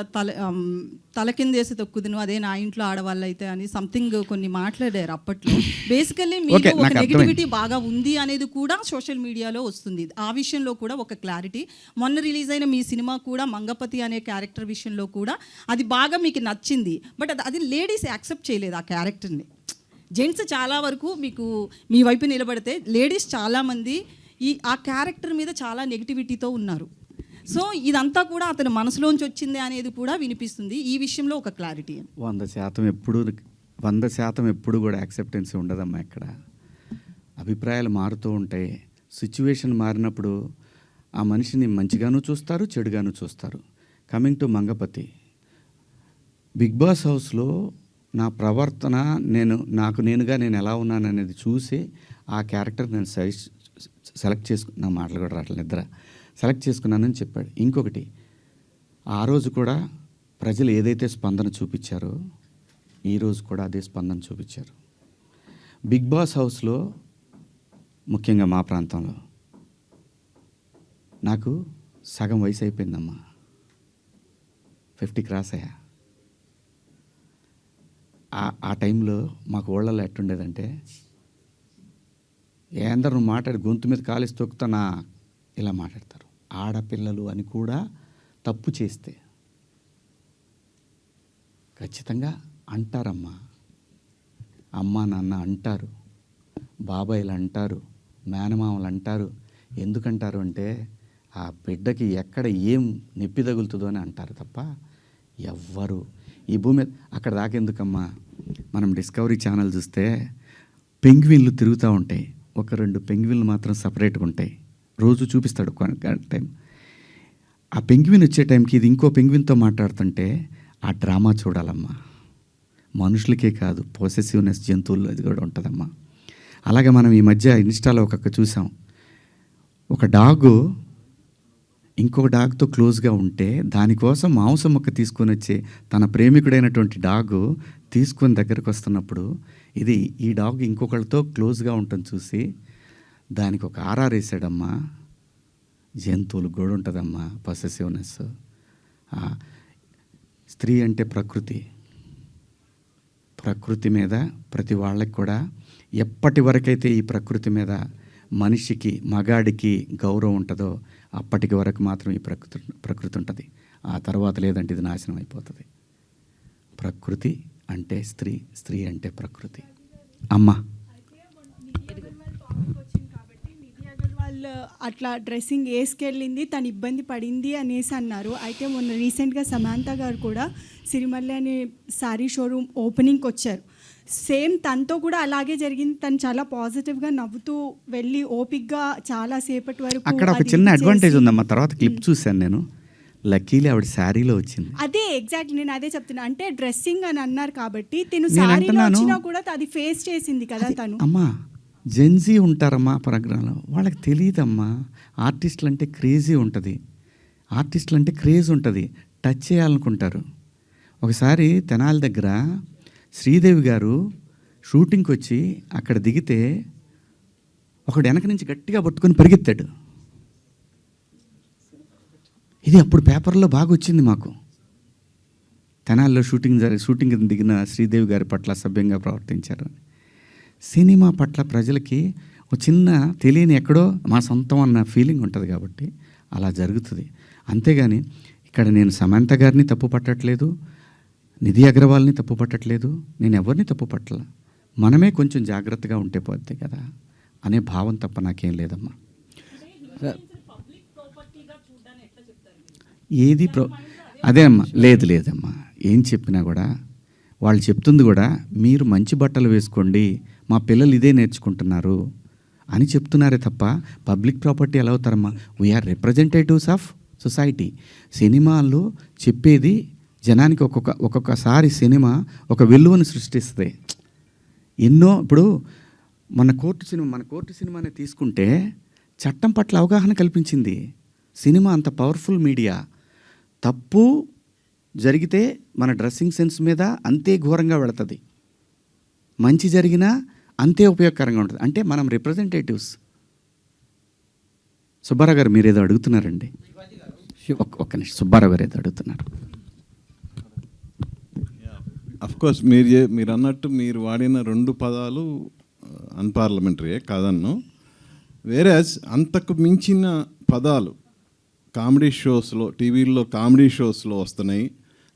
తల కిందేసి తొక్కుదును అదే నా ఇంట్లో ఆడవాళ్ళు అయితే అని సంథింగ్ కొన్ని మాట్లాడారు అప్పట్లో. బేసికల్లీ మీకు Okay, ఒక నాకు నెగిటివిటీ బాగా ఉంది అనేది కూడా సోషల్ మీడియాలో వస్తుంది. ఆ విషయంలో కూడా ఒక క్లారిటీ. మొన్న రిలీజ్ అయిన మీ సినిమా కూడా మంగపతి అనే క్యారెక్టర్ విషయంలో కూడా అది బాగా మీకు నచ్చింది. బట్ అది లేడీస్ యాక్సెప్ట్ చేయలేదు ఆ క్యారెక్టర్ని. జెంట్స్ చాలా వరకు మీకు మీ వైపు నిలబడితే లేడీస్ చాలామంది ఆ క్యారెక్టర్ మీద చాలా నెగిటివిటీతో ఉన్నారు. సో ఇదంతా కూడా అతని మనసులోంచి వచ్చింది అనేది కూడా వినిపిస్తుంది. ఈ విషయంలో ఒక క్లారిటీ. 100% ఎప్పుడు కూడా యాక్సెప్టెన్సీ ఉండదమ్మా. ఇక్కడ అభిప్రాయాలు మారుతూ ఉంటాయి. సిచ్యువేషన్ మారినప్పుడు ఆ మనిషిని మంచిగాను చూస్తారు, చెడుగాను చూస్తారు. Coming to Mangapathi, Bigg Boss హౌస్లో నా ప్రవర్తన నాకు నేనుగా నేను ఎలా ఉన్నాను అనేది చూసి ఆ క్యారెక్టర్ నేను సెలెక్ట్ చేసుకున్న మాటలు కూడా రావట్లేదు, నిద్ర సెలెక్ట్ చేసుకున్నానని చెప్పాడు. ఇంకొకటి, ఆ రోజు కూడా ప్రజలు ఏదైతే స్పందన చూపించారో ఈరోజు కూడా అదే స్పందన చూపించారు. బిగ్ బాస్ హౌస్లో ముఖ్యంగా మా ప్రాంతంలో నాకు సగం వయసు అయిపోయిందమ్మా, 50 క్రాస్ అయ్యా. ఆ టైంలో మాకు ఊళ్ళలో ఎట్టుండేదంటే, ఏందరు నువ్వు మాట్లాడి గొంతు మీద కాలేసి తొక్కుతానా ఇలా మాట్లాడతారు. ఆడపిల్లలు అని కూడా తప్పు చేస్తే ఖచ్చితంగా అంటారమ్మా. అమ్మ నాన్న అంటారు, బాబాయిలు అంటారు, మేనమామలు అంటారు. ఎందుకంటారు అంటే ఆ బిడ్డకి ఎక్కడ ఏం నొప్పి తగులుతుందో అని అంటారు తప్ప ఎవ్వరు ఈ భూమి మీద అక్కడ దాకెందుకమ్మా. మనం డిస్కవరీ ఛానల్ చూస్తే పెంగ్విన్లు తిరుగుతూ ఉంటాయి, 1-2 పెంగ్విన్లు మాత్రం సపరేట్గా ఉంటాయి. రోజు చూపిస్తాడు టైం. ఆ పెంగ్విన్ వచ్చే టైంకి ఇది ఇంకో పెంగ్విన్తో మాట్లాడుతుంటే ఆ డ్రామా చూడాలమ్మా. మనుషులకే కాదు, పొసెసివ్నెస్ జంతువుల్లో అది కూడా ఉంటుందమ్మా. అలాగే మనం ఈ మధ్య ఇన్స్టాలో చూసాం, ఒక డాగు ఇంకొక డాగ్తో క్లోజ్గా ఉంటే దానికోసం మాంసం ముక్క తీసుకొని వచ్చి తన ప్రేమికుడైనటువంటి డాగు తీసుకొని దగ్గరకు వస్తున్నప్పుడు ఈ డాగ్ ఇంకొకళ్ళతో క్లోజ్గా ఉంటుంది చూసి దానికి ఒక ఆర్ఆర్ వేసాడమ్మా. జంతువులు కూడా ఉంటుందమ్మా పొసెసివ్నెస్. స్త్రీ అంటే ప్రకృతి మీద ప్రతి వాళ్ళకి కూడా ఎప్పటి వరకైతే ఈ ప్రకృతి మీద మనిషికి మగాడికి గౌరవం ఉంటుందో అప్పటికి వరకు మాత్రం ఈ ప్రకృతి ఉంటుంది. ఆ తర్వాత లేదంటే ఇది నాశనం అయిపోతుంది. ప్రకృతి అంటే స్త్రీ అంటే ప్రకృతి. అమ్మ అట్లా డ్రెస్సింగ్ వేసుకెళ్ళింది, తను ఇబ్బంది పడింది అనేసి అన్నారు. అయితే మొన్న రీసెంట్గా సమాంత గారు కూడా సిరిమల్లి అనే శారీ షోరూమ్ ఓపెనింగ్కి వచ్చారు. సేమ్ తనతో కూడా అలాగే జరిగింది. తను చాలా పాజిటివ్గా నవ్వుతూ వెళ్ళి ఓపిక్గా చాలా సేపటి వరకు అక్కడ ఒక చిన్న అడ్వాంటేజ్ ఉందమ్మా. తర్వాత క్లిప్ చూశాను నేను, లక్కీలీ ఆవిడ శారీలో వచ్చింది. అదే ఎగ్జాక్ట్లీ నేను అదే చెప్తున్నా. అంటే డ్రెస్సింగ్ అని అన్నారు కాబట్టి తను శారీలో వచ్చినా కూడా అది ఫేస్ చేసింది కదా తను. అమ్మా జెన్జీ ఉంటారమ్మా ప్రోగ్రాంలో, వాళ్ళకి తెలియదమ్మా. ఆర్టిస్టులు అంటే క్రేజీ ఉంటుంది, ఆర్టిస్టులు అంటే క్రేజ్ ఉంటుంది, టచ్ చేయాలనుకుంటారు. ఒకసారి తెనాలి దగ్గర శ్రీదేవి గారు షూటింగ్కి వచ్చి అక్కడ దిగితే ఒకడు వెనక నుంచి గట్టిగా పట్టుకొని పరిగెత్తాడు. ఇది అప్పుడు పేపర్లో బాగా వచ్చింది మాకు. తెనాలిలో షూటింగ్ దిగిన శ్రీదేవి గారి పట్ల సభ్యంగా ప్రవర్తించారు. సినిమా పట్ల ప్రజలకి ఒక చిన్న తెలియని ఎక్కడో మా సొంతం అన్న ఫీలింగ్ ఉంటుంది కాబట్టి అలా జరుగుతుంది. అంతేగాని ఇక్కడ నేను సమంత గారిని తప్పు పట్టట్లేదు, నిధి అగర్వాల్ని తప్పు పట్టట్లేదు, నేను ఎవరిని తప్పు పట్టలే. మనమే కొంచెం జాగ్రత్తగా ఉంటే పోద్ది కదా అనే భావం తప్ప నాకేం లేదమ్మా. అదే అమ్మా, లేదమ్మా. ఏం చెప్పినా కూడా వాళ్ళు చెప్తుంది కూడా మీరు మంచి బట్టలు వేసుకోండి, మా పిల్లలు ఇదే నేర్చుకుంటున్నారు అని చెప్తున్నారే తప్ప పబ్లిక్ ప్రాపర్టీ ఎలా అవుతారమ్మా? We are representatives of society. సినిమాల్లో చెప్పేది జనానికి ఒక్కొక్కసారి సినిమా ఒక విలువను సృష్టిస్తుంది. ఇప్పుడు మన కోర్టు సినిమానే తీసుకుంటే చట్టం పట్ల అవగాహన కల్పించింది. సినిమా అంత పవర్ఫుల్ మీడియా. తప్పు జరిగితే మన డ్రెస్సింగ్ సెన్స్ మీద అంతే ఘోరంగా వెళుతుంది, మంచి జరిగినా అంతే ఉపయోగకరంగా ఉంటుంది. అంటే మనం రిప్రజెంటేటివ్స్. సుబ్బారావు గారు మీరు ఏదో అడుగుతున్నారండి. ఒక్క నిమిషం, సుబ్బారావు గారు ఏదో అడుగుతున్నారు. అఫ్కోర్స్ మీరు అన్నట్టు మీరు వాడిన 2 పదాలు అన్పార్లమెంటరీయే కాదన్ను. వేరే అంతకు మించిన పదాలు కామెడీ షోస్లో, టీవీల్లో కామెడీ షోస్లో వస్తున్నాయి.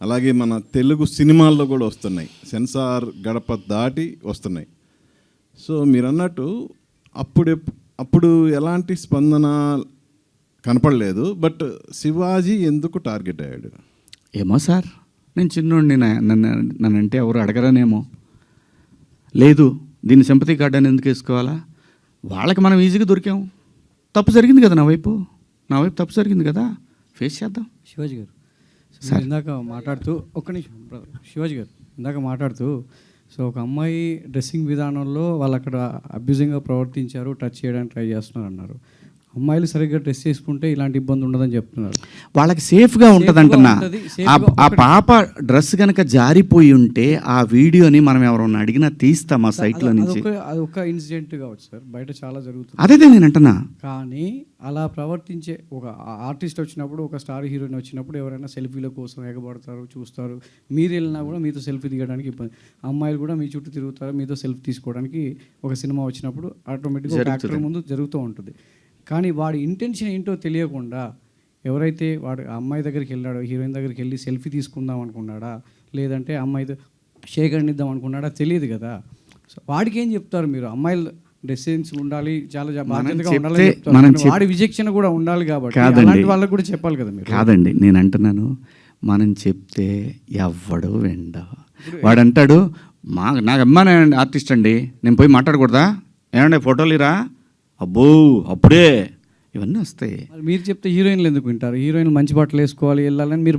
అలాగే మన తెలుగు సినిమాల్లో కూడా వస్తున్నాయి, సెన్సార్ గడప దాటి వస్తున్నాయి. సో మీరు అన్నట్టు అప్పుడు ఎలాంటి స్పందన కనపడలేదు. బట్ శివాజీ ఎందుకు టార్గెట్ అయ్యాడు? ఏమో సార్, నేను చిన్నోడిని, నన్నంటే ఎవరు అడగరనేమో. లేదు దీన్ని సింపతి కార్డ్ అని ఎందుకు వేసుకోవాలా? వాళ్ళకి మనం ఈజీగా దొరికాం. తప్పు జరిగింది కదా, నా వైపు తప్పు జరిగింది కదా, ఫేస్ చేద్దాం. శివాజీ గారు మీరు ఇందాక మాట్లాడుతూ ఒక్క నిమిషం శివాజీ గారు ఇందాక మాట్లాడుతూ సో ఒక అమ్మాయి డ్రెస్సింగ్ విధానంలో వాళ్ళు అక్కడ అబ్యూజింగ్గా ప్రవర్తించారు, టచ్ చేయడానికి ట్రై చేస్తున్నారు అన్నారు. అమ్మాయిలు సరిగ్గా డ్రెస్ చేసుకుంటే ఇలాంటి ఇబ్బంది ఉండదని చెప్తున్నారు. వాళ్ళకి సేఫ్గా ఉంటుంది అంటున్నా. ఆ పాప డ్రెస్ కనుక జారిపోయి ఉంటే ఆ వీడియోని మనం ఎవరన్నా అడిగినా తీస్తాం ఆ సైట్లో నుంచి. అది ఒక ఇన్సిడెంట్ కావచ్చు సార్, బయట చాలా జరుగుతుంది. అదే నేను అంటున్నా. కానీ అలా ప్రవర్తించే ఒక ఆర్టిస్ట్ వచ్చినప్పుడు, ఒక స్టార్ హీరోయిన్ వచ్చినప్పుడు ఎవరైనా సెల్ఫీల కోసం ఎగబడతారు, చూస్తారు. మీరు వెళ్ళినా కూడా మీతో సెల్ఫీ దిగడానికి ఇబ్బంది. అమ్మాయిలు కూడా మీ చుట్టూ తిరుగుతారు, మీతో సెల్ఫీ తీసుకోవడానికి. ఒక సినిమా వచ్చినప్పుడు ఆటోమేటిక్గా ఒక యాక్టర్ ముందు జరుగుతూ ఉంటుంది. కానీ వాడి ఇంటెన్షన్ ఏంటో తెలియకుండా ఎవరైతే వాడు ఆ అమ్మాయి దగ్గరికి వెళ్ళాడో, హీరోయిన్ దగ్గరికి వెళ్ళి సెల్ఫీ తీసుకుందాం అనుకున్నాడా, లేదంటే అమ్మాయితో షేక్ అండిద్దాం అనుకున్నాడా తెలియదు కదా. సో వాడికి ఏం చెప్తారు మీరు? అమ్మాయిలు డ్రెస్సింగ్స్ ఉండాలి, చాలా బాధ్యతగా ఉండాలి చెప్తారు. వాడి విచక్షణ కూడా ఉండాలి కాబట్టి అలాంటి వాళ్ళకి కూడా చెప్పాలి కదా మీరు. కాదండి, నేను అంటున్నాను, మనం చెప్తే ఎవ్వడు వెండ. వాడు అంటాడు, నాకు అమ్మాయి ఆర్టిస్ట్ అండి, నేను పోయి మాట్లాడకూడదా? ఏమంటే ఫోటోలు ఇరా, అబ్బో అప్పుడే ఇవన్నీ వస్తాయి. మీరు చెప్తే హీరోయిన్లు ఎందుకు వింటారు? హీరోయిన్లు మంచి బట్టలు వేసుకోవాలి, వెళ్ళాలని మీరు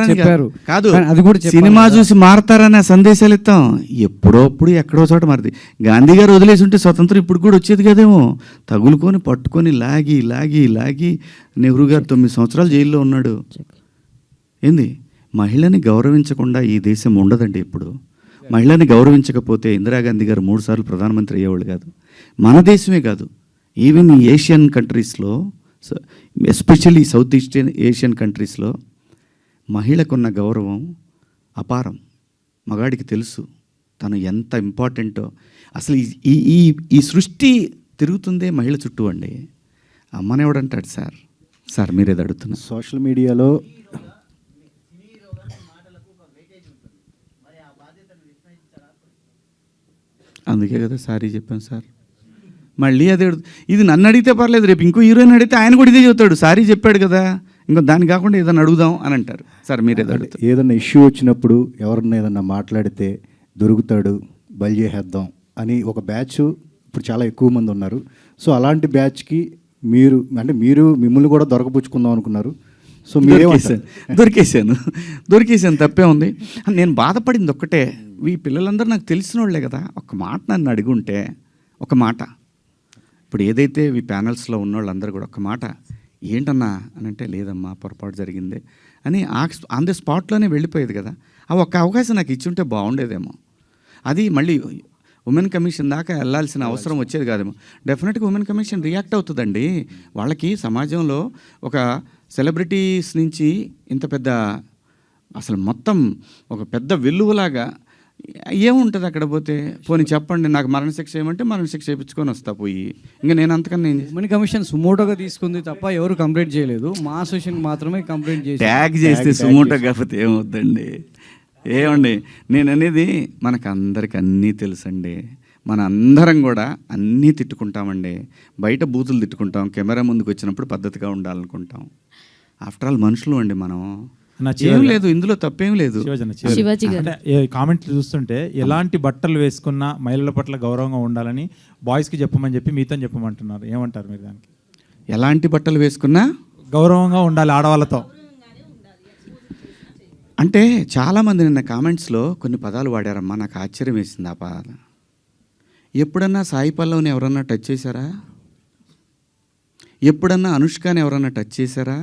చెప్పారు. కాదు, అది కూడా సినిమా చూసి మారతారనే సందేశాలు ఇస్తాం. ఎప్పుడోప్పుడు ఎక్కడో చోట మారుతుంది. గాంధీ గారు వదిలేసి ఉంటే స్వతంత్రం ఇప్పుడు కూడా వచ్చేది కదేమో. తగులుకొని పట్టుకొని లాగి లాగి లాగి నెహ్రూ గారు 9 సంవత్సరాలు జైల్లో ఉన్నాడు. ఏంది, మహిళని గౌరవించకుండా ఈ దేశం ఉండదండి. ఇప్పుడు మహిళని గౌరవించకపోతే ఇందిరాగాంధీ గారు 3 సార్లు ప్రధానమంత్రి అయ్యేవాళ్ళు కాదు. మన దేశమే కాదు, ఈవెన్ ఈ ఏషియన్ కంట్రీస్లో, ఎస్పెషల్లీ సౌత్ ఈస్ట్ ఏషియన్ కంట్రీస్లో మహిళకున్న గౌరవం అపారం. మగాడికి తెలుసు తను ఎంత ఇంపార్టెంటో. అసలు ఈ సృష్టి తిరుగుతుందే మహిళ చుట్టూ అండి. అమ్మని ఎవడంటాడు సార్ మీరేది అడుగుతున్నారు. సోషల్ మీడియాలో అందుకే కదా సారీ చెప్పాను సార్. మళ్ళీ అదే ఇది నన్ను అడిగితే పర్లేదు, రేపు ఇంకో హీరోయిన్ అడిగితే ఆయన కూడా ఇదే చెబుతాడు, సారీ చెప్పాడు కదా, ఇంకో దాన్ని కాకుండా ఏదైనా అడుగుదాం అని అంటారు. సార్ మీరు ఏదన్నా ఇష్యూ వచ్చినప్పుడు ఎవరన్నా ఏదన్నా మాట్లాడితే దొరుకుతాడు, బలి చేసేద్దాం అని ఒక బ్యాచ్ ఇప్పుడు చాలా ఎక్కువ మంది ఉన్నారు. సో అలాంటి బ్యాచ్కి మిమ్మల్ని కూడా దొరకపుచ్చుకుందాం అనుకున్నారు. సో దొరికేసాను తప్పే ఉంది. నేను బాధపడింది ఒక్కటే, ఈ పిల్లలందరూ నాకు తెలిసిన వాళ్ళే కదా. ఒక మాట నన్ను అడుగుంటే, ఒక మాట, ఇప్పుడు ఏదైతే ఈ ప్యానల్స్లో ఉన్న వాళ్ళందరూ కూడా ఒక మాట ఏంటన్నా అని అంటే, లేదమ్మా పొరపాటు జరిగింది అని ఆన్ ది స్పాట్లోనే వెళ్ళిపోయేది కదా. ఆ ఒక్క అవకాశం నాకు ఇచ్చుంటే బాగుండేదేమో. అది మళ్ళీ ఉమెన్ కమిషన్ దాకా వెళ్ళాల్సిన అవసరం వచ్చేది కాదేమో. డెఫినెట్గా ఉమెన్ కమిషన్ రియాక్ట్ అవుతుందండి. వాళ్ళకి సమాజంలో ఒక సెలబ్రిటీస్ నుంచి ఇంత పెద్ద అసలు మొత్తం ఒక పెద్ద వెల్లువలాగా ఏముంటుంది అక్కడ పోతే. పోనీ చెప్పండి, నాకు మరణశిక్ష ఏమంటే మరణశిక్ష చేయించుకొని వస్తా పోయి. ఇంకా నేను అంతకన్నా ఉమెన్ కమిషన్ సుమోటోగా తీసుకుంది తప్ప ఎవరు కంప్లైంట్ చేయలేదు. మా అసోసియేషన్ మాత్రమే కంప్లైంట్ చేసి ట్యాగ్ చేస్తే సుమోటో కాకపోతే ఏమవుద్దండి. ఏమండి నేను అనేది, మనకు అందరికి అన్నీ తెలుసండి. మన అందరం కూడా అన్నీ తిట్టుకుంటామండి. బయట బూతులు తిట్టుకుంటాం, కెమెరా ముందుకు వచ్చినప్పుడు పద్ధతిగా ఉండాలనుకుంటాం. ఆఫ్టర్ ఆల్ మనుషులు అండి మనం. ఏం లేదు ఇందులో, తప్పేం లేదు. కామెంట్లు చూస్తుంటే ఎలాంటి బట్టలు వేసుకున్నా మహిళల పట్ల గౌరవంగా ఉండాలని బాయ్స్కి చెప్పమని చెప్పి మీతో చెప్పమంటున్నారు. ఏమంటారు మీరు దానికి? ఎలాంటి బట్టలు వేసుకున్నా గౌరవంగా ఉండాలి ఆడవాళ్ళతో అంటే చాలామంది నిన్న కామెంట్స్లో కొన్ని పదాలు వాడారమ్మా, నాకు ఆశ్చర్యం వేసింది ఆ పదాలు. ఎప్పుడన్నా సాయి పల్లవిని ఎవరన్నా టచ్ చేశారా? ఎప్పుడన్నా అనుష్కని ఎవరన్నా టచ్ చేశారా?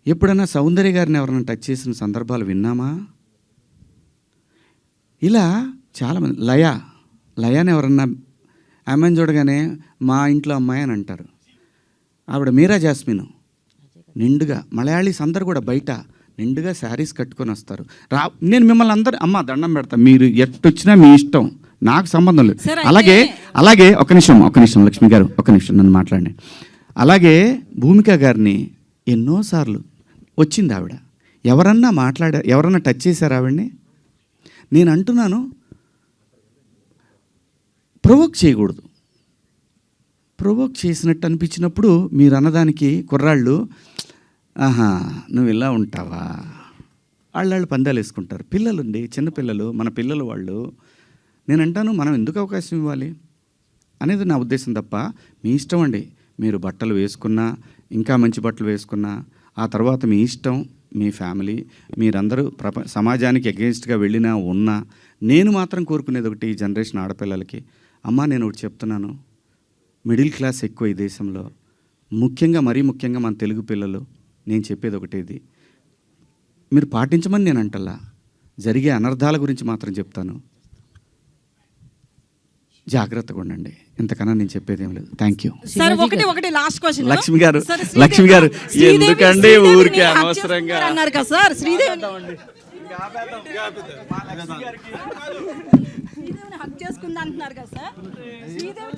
ఎప్పుడన్నా సౌందర్య గారిని ఎవరన్నా టచ్ చేసిన సందర్భాలు విన్నామా? ఇలా చాలామంది లయాని ఎవరన్నా ఆమెను చూడగానే మా ఇంట్లో అమ్మాయి అని అంటారు. ఆవిడ మీరా జాస్మిన్ నిండుగా మలయాళీస్ అందరు కూడా బయట నిండుగా శారీస్ కట్టుకొని వస్తారు. నేను మిమ్మల్ని అందరు అమ్మ దండం పెడతా, మీరు ఎట్టొచ్చినా మీ ఇష్టం, నాకు సంబంధం లేదు. సరే, అలాగే ఒక నిమిషం లక్ష్మి గారు, ఒక నిమిషం నన్ను మాట్లాడండి. అలాగే భూమిక గారిని ఎన్నోసార్లు వచ్చింది ఆవిడ. ఎవరన్నా టచ్ చేశారు ఆవిడ్ని? నేను అంటున్నాను, ప్రొవోక్ చేయకూడదు. ప్రొవోక్ చేసినట్టు అనిపించినప్పుడు మీరు అన్నదానికి కుర్రాళ్ళు ఆహా నువ్వు ఇలా ఉంటావా, వాళ్ళు పందాలు వేసుకుంటారు. పిల్లలుండి చిన్నపిల్లలు, మన పిల్లలు వాళ్ళు. నేను అంటాను మనం ఎందుకు అవకాశం ఇవ్వాలి అనేది నా ఉద్దేశం తప్ప మీ ఇష్టం అండి. మీరు బట్టలు వేసుకున్నా, ఇంకా మంచి బట్టలు వేసుకున్నా, ఆ తర్వాత మీ ఇష్టం, మీ ఫ్యామిలీ, మీరందరూ సమాజానికి అగెన్స్ట్గా వెళ్ళినా ఉన్నా, నేను మాత్రం కోరుకునేది ఒకటి, ఈ జనరేషన్ ఆడపిల్లలకి, అమ్మా నేను ఒకటి చెప్తున్నాను, మిడిల్ క్లాస్ ఎక్కువ ఈ దేశంలో, మరీ ముఖ్యంగా మన తెలుగు పిల్లలు. నేను చెప్పేది ఒకటేది, మీరు పాటించమని నేను అంటల్లా, జరిగే అనర్థాల గురించి మాత్రం చెప్తాను. జాగ్రత్తగా ఉండండి, ఇంతకన్నా నేను చెప్పేది ఏం లేదు. Thank you. సార్ ఒకటి లాస్ట్ క్వశ్చన్. లక్ష్మి గారు ఎందుకండి ఊరికే అనవసరంగా అన్నారు కదా సార్, శ్రీదేవిని హక్ చేసుకుంది అంటున్నారు కదా సార్. శ్రీదేవి